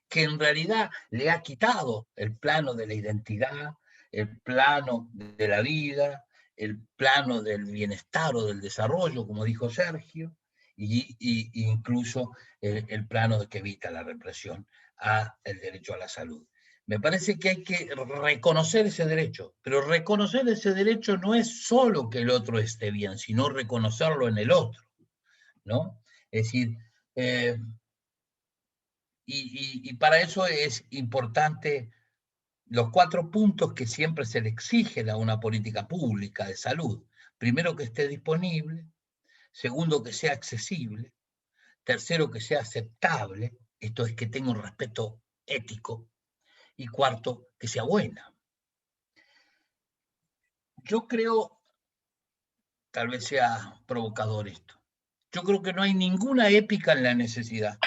que en realidad le ha quitado el plano de la identidad, el plano de la vida, el plano del bienestar o del desarrollo, como dijo Sergio, y incluso el plano de que evita la represión a el derecho a la salud. Me parece que hay que reconocer ese derecho, pero reconocer ese derecho no es solo que el otro esté bien, sino reconocerlo en el otro, ¿no? Es decir, y para eso es importante los 4 puntos que siempre se le exigen a una política pública de salud. Primero, que esté disponible. Segundo, que sea accesible. Tercero, que sea aceptable. Esto es, que tenga un respeto ético. Y cuarto, que sea buena. Yo creo, tal vez sea provocador esto, yo creo que no hay ninguna épica en la necesidad.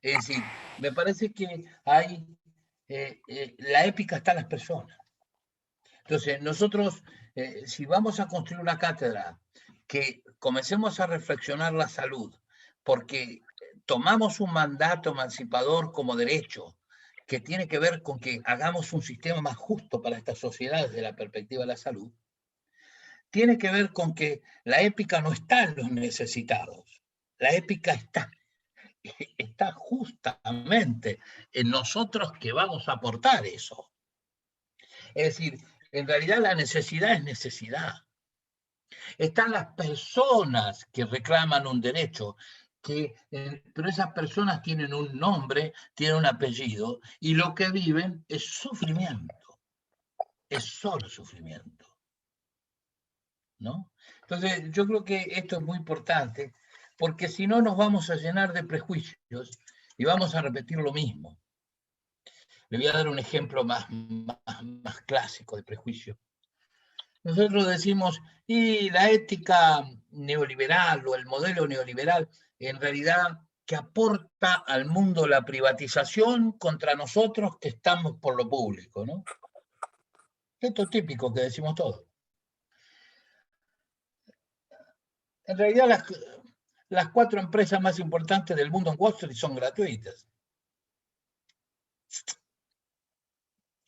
Es decir, me parece que hay, la épica está en las personas. Entonces, nosotros, si vamos a construir una cátedra, que comencemos a reflexionar la salud, porque tomamos un mandato emancipador como derecho, que tiene que ver con que hagamos un sistema más justo para esta sociedad desde la perspectiva de la salud, tiene que ver con que la épica no está en los necesitados, la épica está justamente en nosotros, que vamos a aportar eso. Es decir, en realidad la necesidad es necesidad. Están las personas que reclaman un derecho, pero esas personas tienen un nombre, tienen un apellido, y lo que viven es sufrimiento. Es solo sufrimiento, ¿no? Entonces, yo creo que esto es muy importante, porque si no nos vamos a llenar de prejuicios y vamos a repetir lo mismo. Le voy a dar un ejemplo más clásico de prejuicio. Nosotros decimos, y la ética neoliberal o el modelo neoliberal, en realidad, que aporta al mundo la privatización contra nosotros que estamos por lo público, ¿no? Esto es típico que decimos todos. En realidad, las 4 empresas más importantes del mundo en Wall Street son gratuitas.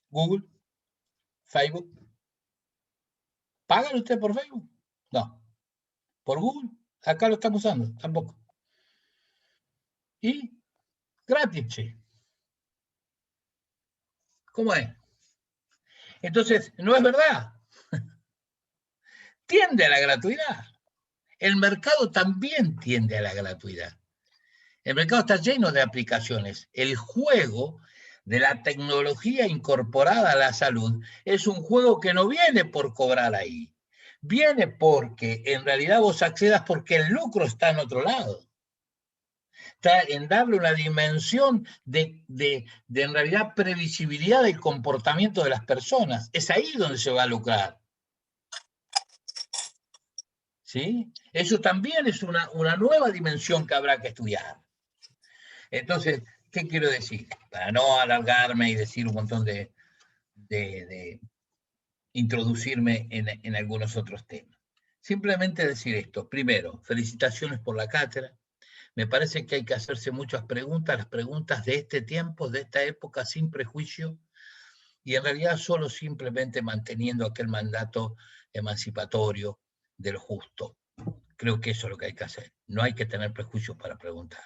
Google, Facebook. ¿Pagan ustedes por Facebook? No. ¿Por Google? Acá lo estamos usando, tampoco. Y gratis, che. ¿Cómo es? Entonces, no es verdad. Tiende a la gratuidad. El mercado también tiende a la gratuidad. El mercado está lleno de aplicaciones. El juego de la tecnología incorporada a la salud es un juego que no viene por cobrar ahí. Viene porque en realidad vos accedas porque el lucro está en otro lado. Está en darle una dimensión de en realidad previsibilidad del comportamiento de las personas. Es ahí donde se va a lucrar. ¿Sí? Eso también es una nueva dimensión que habrá que estudiar. Entonces, ¿qué quiero decir? Para no alargarme y decir un montón de introducirme en algunos otros temas. Simplemente decir esto. Primero, felicitaciones por la cátedra. Me parece que hay que hacerse muchas preguntas, las preguntas de este tiempo, de esta época, sin prejuicio, y en realidad solo simplemente manteniendo aquel mandato emancipatorio de lo justo. Creo que eso es lo que hay que hacer. No hay que tener prejuicios para preguntar,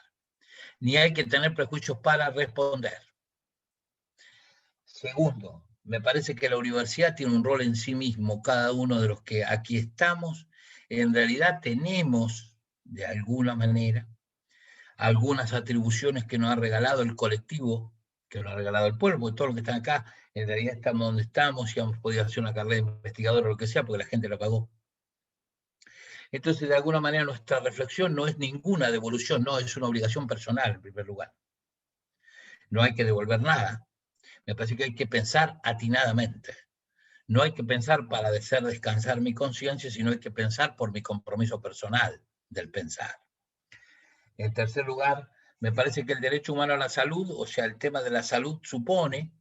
ni hay que tener prejuicios para responder. Segundo, me parece que la universidad tiene un rol en sí mismo. Cada uno de los que aquí estamos, en realidad tenemos, de alguna manera, algunas atribuciones que nos ha regalado el colectivo, que nos ha regalado el pueblo, porque todos los que están acá, en realidad estamos donde estamos y hemos podido hacer una carrera de investigador o lo que sea, porque la gente la pagó. Entonces, de alguna manera, nuestra reflexión no es ninguna devolución, no, es una obligación personal, en primer lugar. No hay que devolver nada. Me parece que hay que pensar atinadamente. No hay que pensar para hacer descansar mi conciencia, sino hay que pensar por mi compromiso personal del pensar. En tercer lugar, me parece que el derecho humano a la salud, o sea, el tema de la salud supone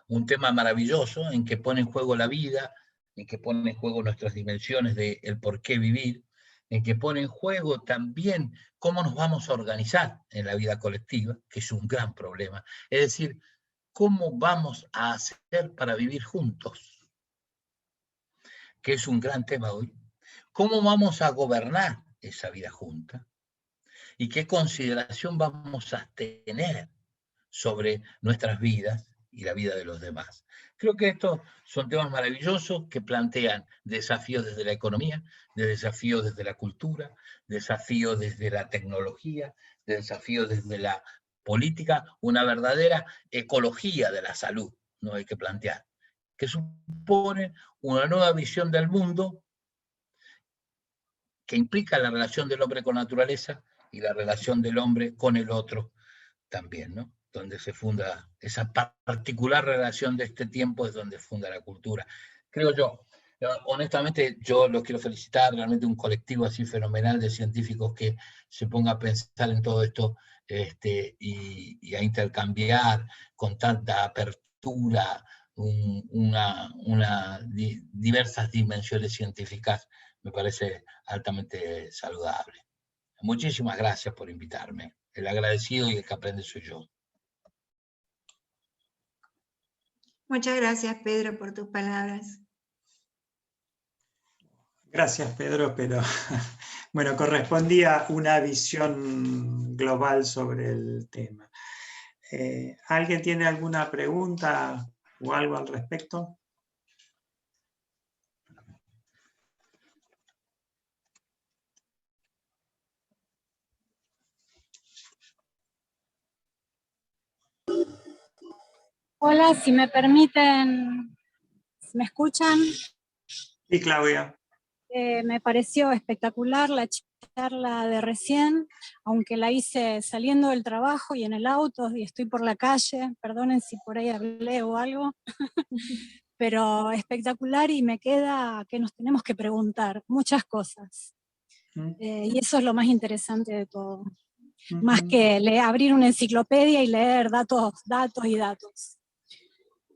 un tema maravilloso en que pone en juego la vida, en que pone en juego nuestras dimensiones de el por qué vivir, en que pone en juego también cómo nos vamos a organizar en la vida colectiva, que es un gran problema. Es decir, cómo vamos a hacer para vivir juntos, que es un gran tema hoy. ¿Cómo vamos a gobernar esa vida junta? ¿Y qué consideración vamos a tener sobre nuestras vidas y la vida de los demás? Creo que estos son temas maravillosos que plantean desafíos desde la economía, desafíos desde la cultura, desafíos desde la tecnología, desafíos desde la política, una verdadera ecología de la salud, no hay que plantear, que supone una nueva visión del mundo que implica la relación del hombre con la naturaleza y la relación del hombre con el otro también, ¿no? Donde se funda esa particular relación de este tiempo, es donde funda la cultura. Creo yo, honestamente, yo los quiero felicitar, realmente un colectivo así fenomenal de científicos que se ponga a pensar en todo esto y a intercambiar con tanta apertura diversas dimensiones científicas, me parece altamente saludable. Muchísimas gracias por invitarme. El agradecido y el que aprende soy yo. Muchas gracias, Pedro, por tus palabras. Gracias, Pedro, pero bueno, correspondía una visión global sobre el tema. ¿Alguien tiene alguna pregunta o algo al respecto? Hola, si me permiten, ¿me escuchan? Sí, Claudia. Me pareció espectacular la charla de recién, aunque la hice saliendo del trabajo y en el auto y estoy por la calle, perdonen si por ahí hablé o algo, pero espectacular y me queda que nos tenemos que preguntar muchas cosas. Y eso es lo más interesante de todo. Más que abrir una enciclopedia y leer datos y datos.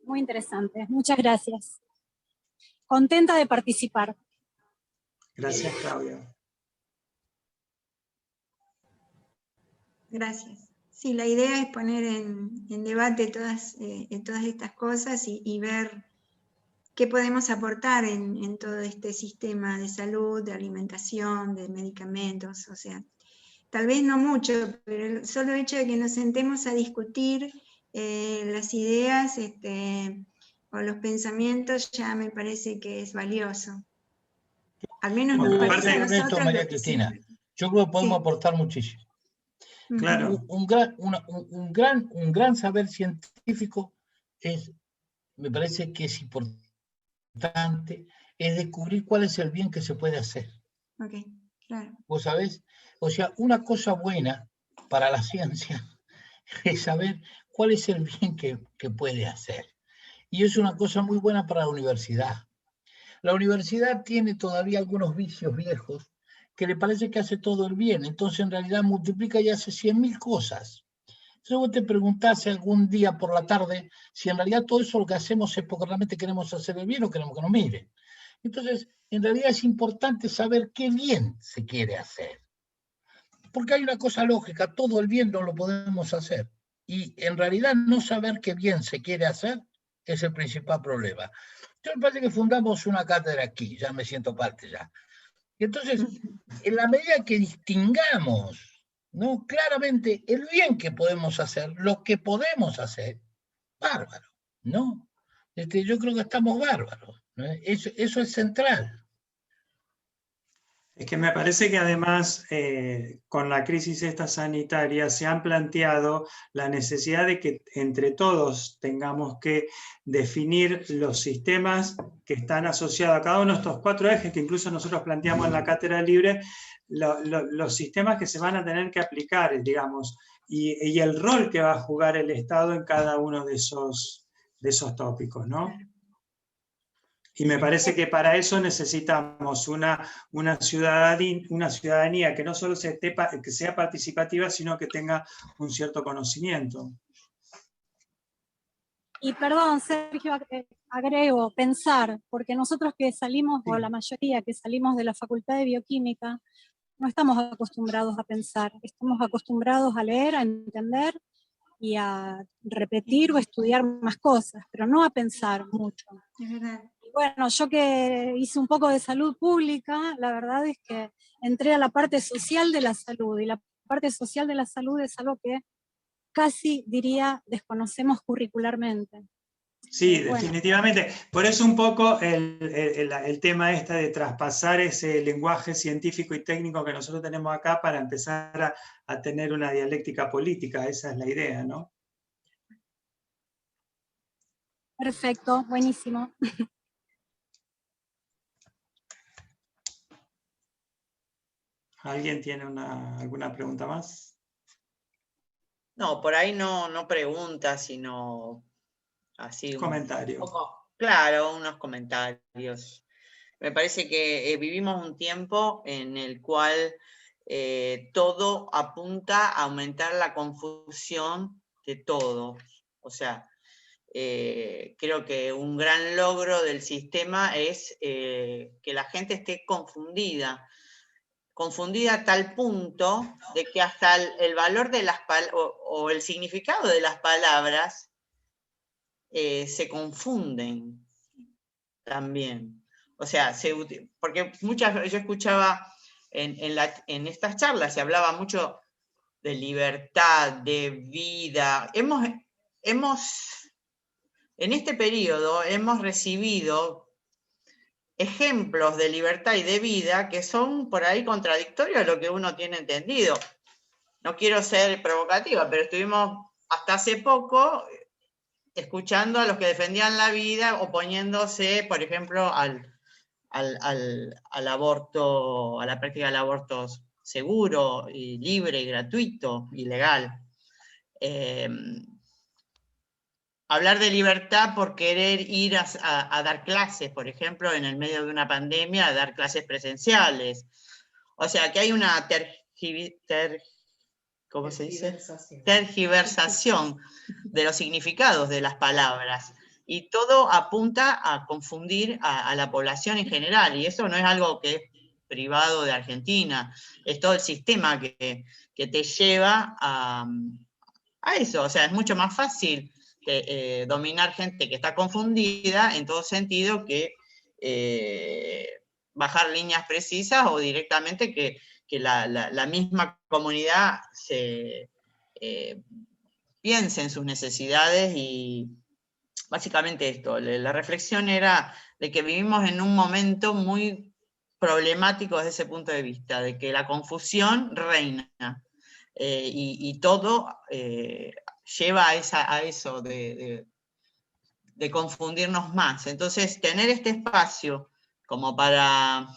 Muy interesante, muchas gracias. Contenta de participar. Gracias, Claudia. Gracias. Sí, la idea es poner en debate todas estas cosas y ver qué podemos aportar en todo este sistema de salud, de alimentación, de medicamentos. O sea, tal vez no mucho, pero el solo hecho de que nos sentemos a discutir las ideas o los pensamientos ya me parece que es valioso. Al menos nos parece a nosotros. María Cristina, yo creo que podemos aportar muchísimo. Claro. Un gran saber científico me parece que es importante, es descubrir cuál es el bien que se puede hacer. Ok, claro. ¿Vos sabés? O sea, una cosa buena para la ciencia es saber cuál es el bien que puede hacer. Y es una cosa muy buena para la universidad. La universidad tiene todavía algunos vicios viejos que le parece que hace todo el bien, entonces en realidad multiplica y hace 100.000 cosas. Entonces vos te preguntás algún día por la tarde si en realidad todo eso lo que hacemos es porque realmente queremos hacer el bien o queremos que nos miren. Entonces, en realidad es importante saber qué bien se quiere hacer. Porque hay una cosa lógica, todo el bien no lo podemos hacer. Y en realidad no saber qué bien se quiere hacer es el principal problema. Yo me parece que fundamos una cátedra aquí, ya me siento parte ya. Y entonces, en la medida que distingamos, ¿no?, claramente el bien que podemos hacer, lo que podemos hacer, bárbaro, ¿no? Yo creo que estamos bárbaros, ¿no? Eso es central. Es que me parece que además con la crisis esta sanitaria se han planteado la necesidad de que entre todos tengamos que definir los sistemas que están asociados a cada uno de estos 4 ejes que incluso nosotros planteamos en la Cátedra Libre, los sistemas que se van a tener que aplicar, digamos, y el rol que va a jugar el Estado en cada uno de esos tópicos, ¿no? Y me parece que para eso necesitamos una ciudadanía que no solo que sea participativa, sino que tenga un cierto conocimiento. Y perdón, Sergio, agrego, pensar, porque nosotros que salimos, o la mayoría que salimos de la Facultad de Bioquímica, no estamos acostumbrados a pensar, estamos acostumbrados a leer, a entender y a repetir o estudiar más cosas, pero no a pensar mucho. Es verdad. Bueno, yo que hice un poco de salud pública, la verdad es que entré a la parte social de la salud, y la parte social de la salud es algo que casi diría desconocemos curricularmente. Sí, definitivamente. Por eso un poco el tema de traspasar ese lenguaje científico y técnico que nosotros tenemos acá para empezar a tener una dialéctica política, esa es la idea, ¿no? Perfecto, buenísimo. ¿Alguien tiene alguna pregunta más? No, por ahí no preguntas, sino así. Comentarios. Claro, unos comentarios. Me parece que vivimos un tiempo en el cual todo apunta a aumentar la confusión de todos. O sea, creo que un gran logro del sistema es que la gente esté confundida a tal punto de que hasta el valor de las o el significado de las palabras se confunden también. O sea, porque yo escuchaba en estas charlas, se hablaba mucho de libertad, de vida. En este periodo hemos recibido ejemplos de libertad y de vida que son por ahí contradictorios a lo que uno tiene entendido. No quiero ser provocativa, pero estuvimos hasta hace poco escuchando a los que defendían la vida oponiéndose, por ejemplo, al aborto, a la práctica del aborto seguro, y libre, y gratuito, y legal. Hablar de libertad por querer ir a dar clases, por ejemplo, en el medio de una pandemia, a dar clases presenciales. O sea, que hay una ¿cómo se dice? Tergiversación de los significados de las palabras. Y todo apunta a confundir a la población en general. Y eso no es algo que es privado de Argentina. Es todo el sistema que te lleva a eso. O sea, es mucho más fácil dominar gente que está confundida en todo sentido que bajar líneas precisas o directamente que la misma comunidad piense en sus necesidades. Y básicamente esto, la reflexión era de que vivimos en un momento muy problemático desde ese punto de vista, de que la confusión reina y todo lleva a eso de confundirnos más. Entonces, tener este espacio como para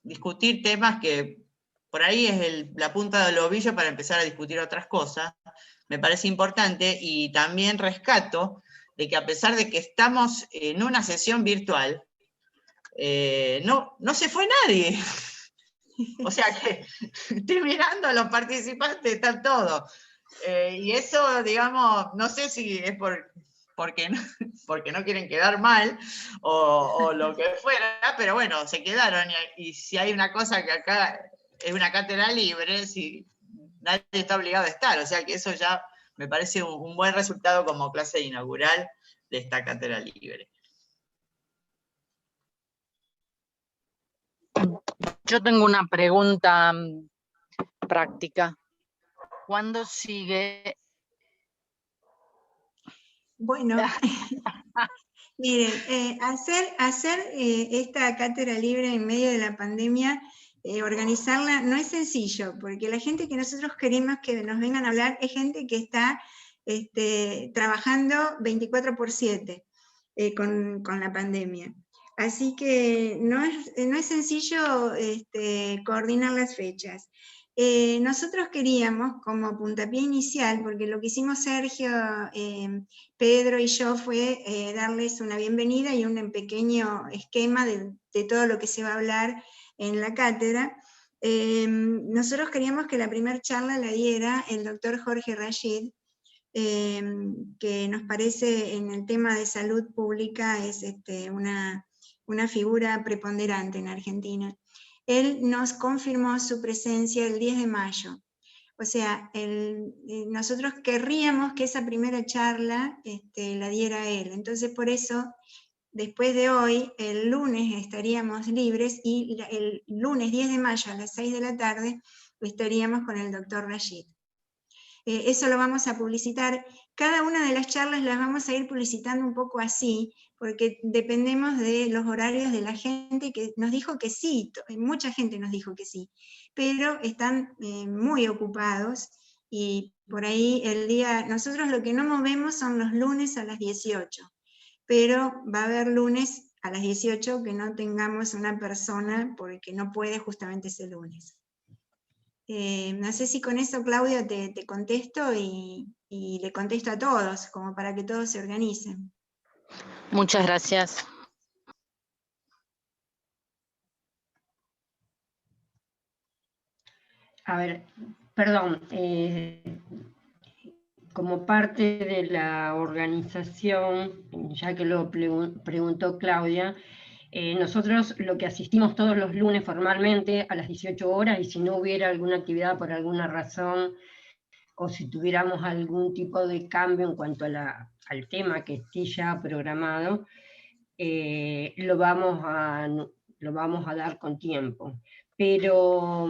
discutir temas que por ahí es la punta del ovillo para empezar a discutir otras cosas, me parece importante. Y también rescato de que a pesar de que estamos en una sesión virtual, no se fue nadie. O sea que estoy mirando a los participantes, están todos. Y eso, digamos, no sé si es porque no quieren quedar mal o lo que fuera, pero bueno, se quedaron. Y si hay una cosa que acá es una cátedra libre, si nadie está obligado a estar. O sea que eso ya me parece un buen resultado como clase inaugural de esta cátedra libre. Yo tengo una pregunta práctica. ¿Cuándo sigue Bueno, miren, hacer esta cátedra libre en medio de la pandemia, organizarla no es sencillo, porque la gente que nosotros queremos que nos vengan a hablar es gente que está trabajando 24/7 con la pandemia. Así que no es sencillo coordinar las fechas. Nosotros queríamos, como puntapié inicial, porque lo que hicimos Sergio, Pedro y yo fue darles una bienvenida y un pequeño esquema de todo lo que se va a hablar en la cátedra. Nosotros queríamos que la primera charla la diera el doctor Jorge Rashid, que nos parece en el tema de salud pública es una figura preponderante en Argentina. Él nos confirmó su presencia el 10 de mayo. O sea, nosotros querríamos que esa primera charla la diera él. Entonces, por eso, después de hoy, el lunes estaríamos libres y el lunes 10 de mayo a las 6 de la tarde estaríamos con el doctor Rashid. Eso lo vamos a publicitar. Cada una de las charlas las vamos a ir publicitando un poco así, porque dependemos de los horarios de la gente que nos dijo que sí, mucha gente nos dijo que sí, pero están muy ocupados y por ahí nosotros lo que no movemos son los lunes a las 18, pero va a haber lunes a las 18 que no tengamos una persona porque no puede justamente ese lunes. No sé si con eso, Claudia, te contesto y le contesto a todos, como para que todos se organicen. Muchas gracias. A ver, perdón, como parte de la organización, ya que lo preguntó Claudia, nosotros lo que asistimos todos los lunes formalmente a las 18 horas, y si no hubiera alguna actividad por alguna razón, o si tuviéramos algún tipo de cambio en cuanto al tema que esté ya programado, lo vamos a dar con tiempo. Pero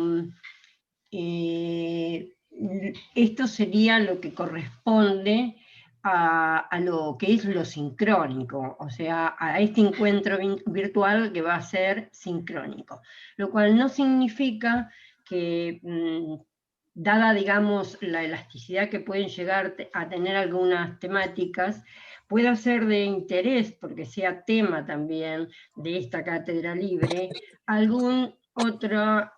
esto sería lo que corresponde a lo que es lo sincrónico, o sea, a este encuentro virtual que va a ser sincrónico, lo cual no significa que, dada, digamos, la elasticidad que pueden llegar a tener algunas temáticas, pueda ser de interés, porque sea tema también de esta cátedra libre, alguna otra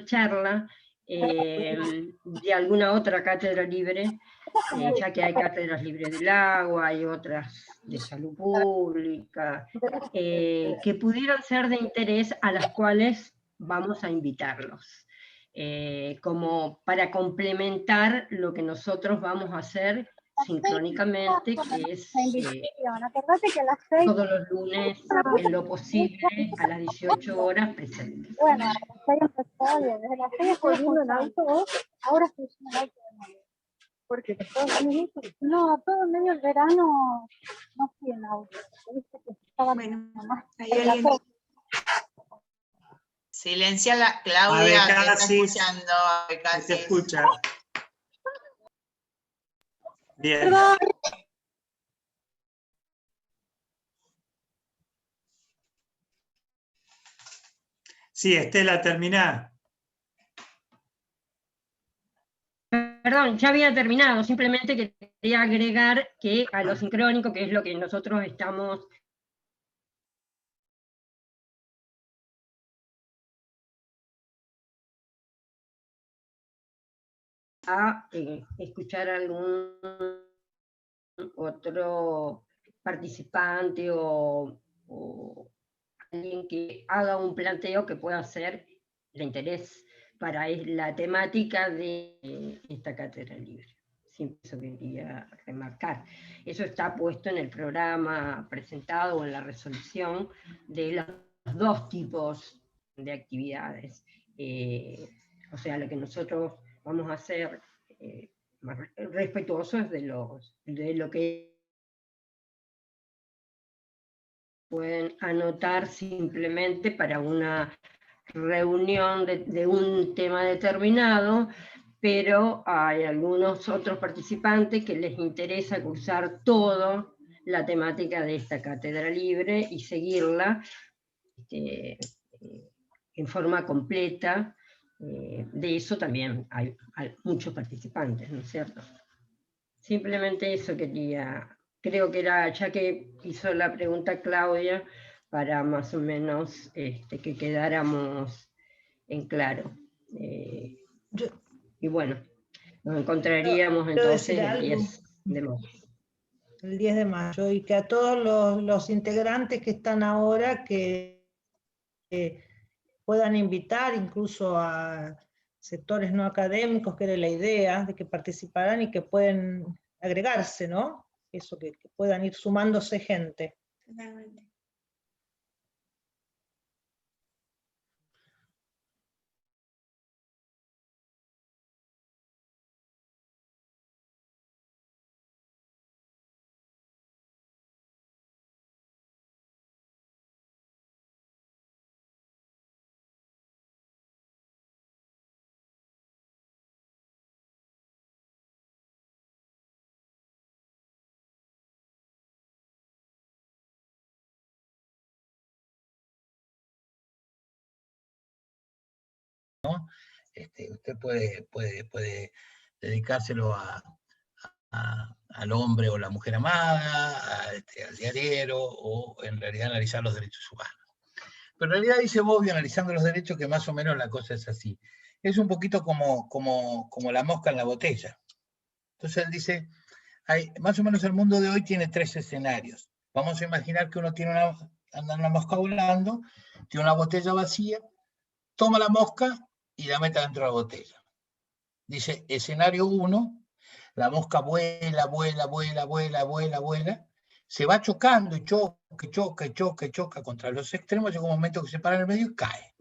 charla de alguna otra cátedra libre, ya que hay cátedras libres del agua, hay otras de salud pública, que pudieran ser de interés, a las cuales vamos a invitarlos, como para complementar lo que nosotros vamos a hacer sincrónicamente, que es todos los lunes, en lo posible, a las 18 horas presentes. Bueno, desde las 6 estoy yendo en auto, ahora estoy yendo en auto de nuevo. Porque no, todo en medio del verano no fui en auto. Bueno, ahí alguien... Silencia la Claudia, que está escuchando. Se escucha. Bien. Perdón. Sí, Estela, terminá. Perdón, ya había terminado, simplemente quería agregar que a lo sincrónico, que es lo que nosotros estamos a escuchar a algún otro participante o alguien que haga un planteo que pueda ser de interés para la temática de esta cátedra libre. Siempre eso quería remarcar. Eso está puesto en el programa presentado o en la resolución de los dos tipos de actividades. O sea, lo que nosotros vamos a hacer más respetuosos de lo que pueden anotar simplemente para una reunión de un tema determinado, pero hay algunos otros participantes que les interesa cursar toda la temática de esta cátedra libre y seguirla en forma completa. De eso también hay muchos participantes, ¿no es cierto? Simplemente eso quería, creo que era, ya que hizo la pregunta Claudia, para más o menos que quedáramos en claro. Y bueno, nos encontraríamos entonces el 10 de mayo. El 10 de mayo, y que a todos los integrantes que están ahora que puedan invitar incluso a sectores no académicos, que era la idea, de que participaran y que pueden agregarse, ¿no? Eso, que puedan ir sumándose gente. Totalmente. Usted puede dedicárselo al hombre o la mujer amada, al diario, o en realidad analizar los derechos humanos. Pero en realidad dice Bobbio, analizando los derechos, que más o menos la cosa es así. Es un poquito como la mosca en la botella. Entonces él dice, más o menos el mundo de hoy tiene 3 escenarios. Vamos a imaginar que uno anda una mosca volando, tiene una botella vacía, toma la mosca y la mete dentro de la botella. Dice, escenario 1, la mosca vuela, se va chocando y choca contra los extremos, llega un momento que se para en el medio y cae.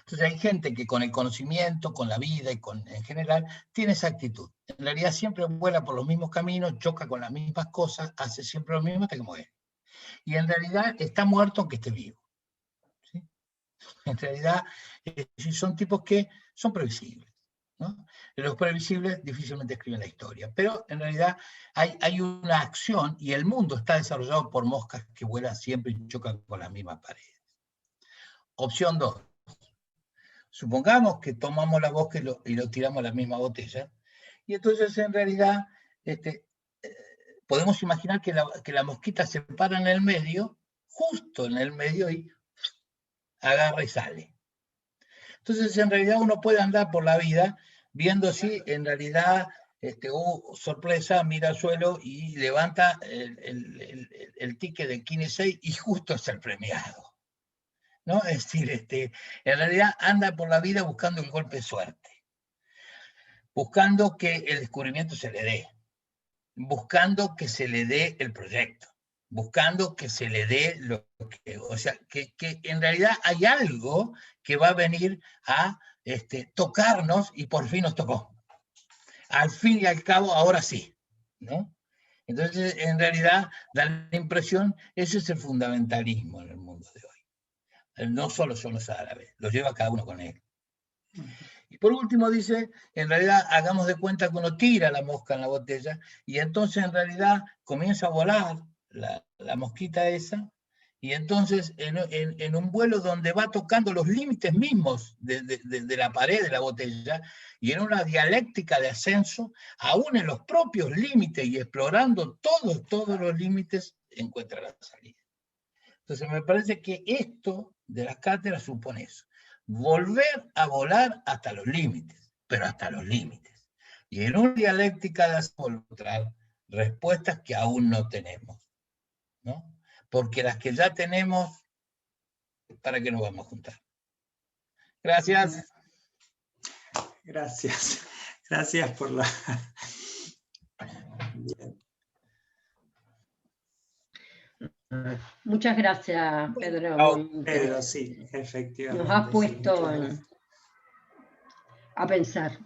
Entonces hay gente que con el conocimiento, con la vida y en general, tiene esa actitud. En realidad siempre vuela por los mismos caminos, choca con las mismas cosas, hace siempre lo mismo hasta que muere. Y en realidad está muerto aunque esté vivo. ¿Sí? En realidad son tipos que son previsibles, ¿no? Los previsibles difícilmente escriben la historia, pero en realidad hay una acción y el mundo está desarrollado por moscas que vuelan siempre y chocan con las mismas paredes. Opción 2. Supongamos que tomamos la mosca y lo tiramos a la misma botella, y entonces en realidad podemos imaginar que la mosquita se para en el medio, justo en el medio, y agarra y sale. Entonces en realidad uno puede andar por la vida viendo si en realidad, sorpresa, mira al suelo y levanta el ticket de Kine 6 y justo es el premiado, ¿no? Es decir, en realidad anda por la vida buscando el golpe de suerte, buscando que el descubrimiento se le dé, buscando que se le dé el proyecto, buscando que se le dé lo que, o sea, que en realidad hay algo que va a venir a tocarnos y por fin nos tocó. Al fin y al cabo, ahora sí, ¿no? Entonces, en realidad, da la impresión, ese es el fundamentalismo en el mundo de hoy. No solo son los árabes, los lleva cada uno con él. Y por último dice, en realidad, hagamos de cuenta que uno tira la mosca en la botella y entonces en realidad comienza a volar la mosquita esa, y entonces en un vuelo donde va tocando los límites mismos de la pared de la botella, y en una dialéctica de ascenso, aún en los propios límites y explorando todos los límites, encuentra la salida. Entonces me parece que esto de las cátedras supone eso. Volver a volar hasta los límites, pero hasta los límites. Y en una dialéctica de encontrar respuestas que aún no tenemos, ¿no? Porque las que ya tenemos, ¿para qué nos vamos a juntar? Gracias. Gracias. Gracias por la... Bien. Muchas gracias, Pedro. Pedro, sí, efectivamente. Nos has puesto sí, a pensar.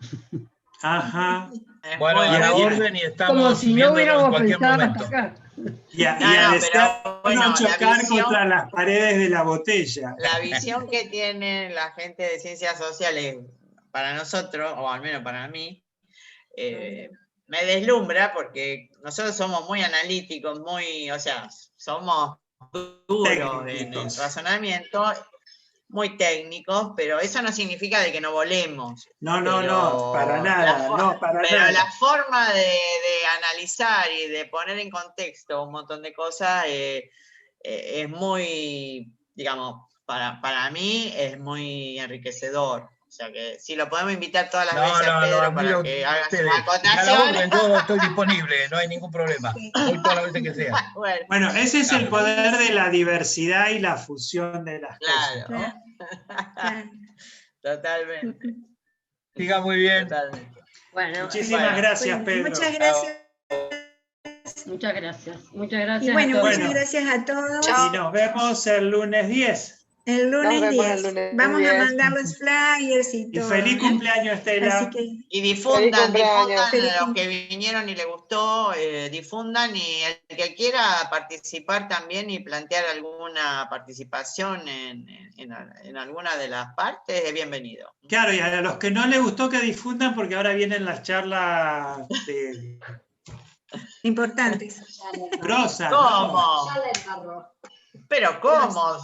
Ajá. Bueno, a la orden y estamos como si no hubiéramos en cualquier pensado momento. hasta acá. Y a desear bueno, no chocar visión, contra las paredes de la botella. La visión que tiene la gente de ciencias sociales para nosotros, o al menos para mí, me deslumbra porque nosotros somos muy analíticos, o sea, somos duros en el Técnicos. razonamiento, muy técnicos, pero eso no significa de que no volemos. No, Pero para nada, pero la forma de analizar y de poner en contexto un montón de cosas es muy, digamos, para mí es muy enriquecedor. O sea que si lo podemos invitar todas las veces a Pedro para que haga su acotación. Yo estoy disponible, no hay ningún problema. Voy todas las veces que sea. Bueno, ese es el poder de la diversidad y la fusión de las cosas, ¿no? Totalmente. Siga muy bien. Totalmente. Bueno, Muchísimas gracias, Pedro. Muchas gracias. muchas gracias. Muchas gracias Y bueno, a todos. muchas gracias a todos. Y nos vemos el lunes 10. El lunes Nos vemos 10. el lunes Vamos 10. a mandar los flyers y Y todo. feliz cumpleaños, Estela. Así que, Y difundan Feliz los que vinieron y les gustó, difundan, y el que quiera participar también y plantear alguna participación en alguna de las partes, es bienvenido. Claro, y a los que no les gustó que difundan, porque ahora vienen las charlas importantes. grosas. ¿Cómo? ¿Pero cómo?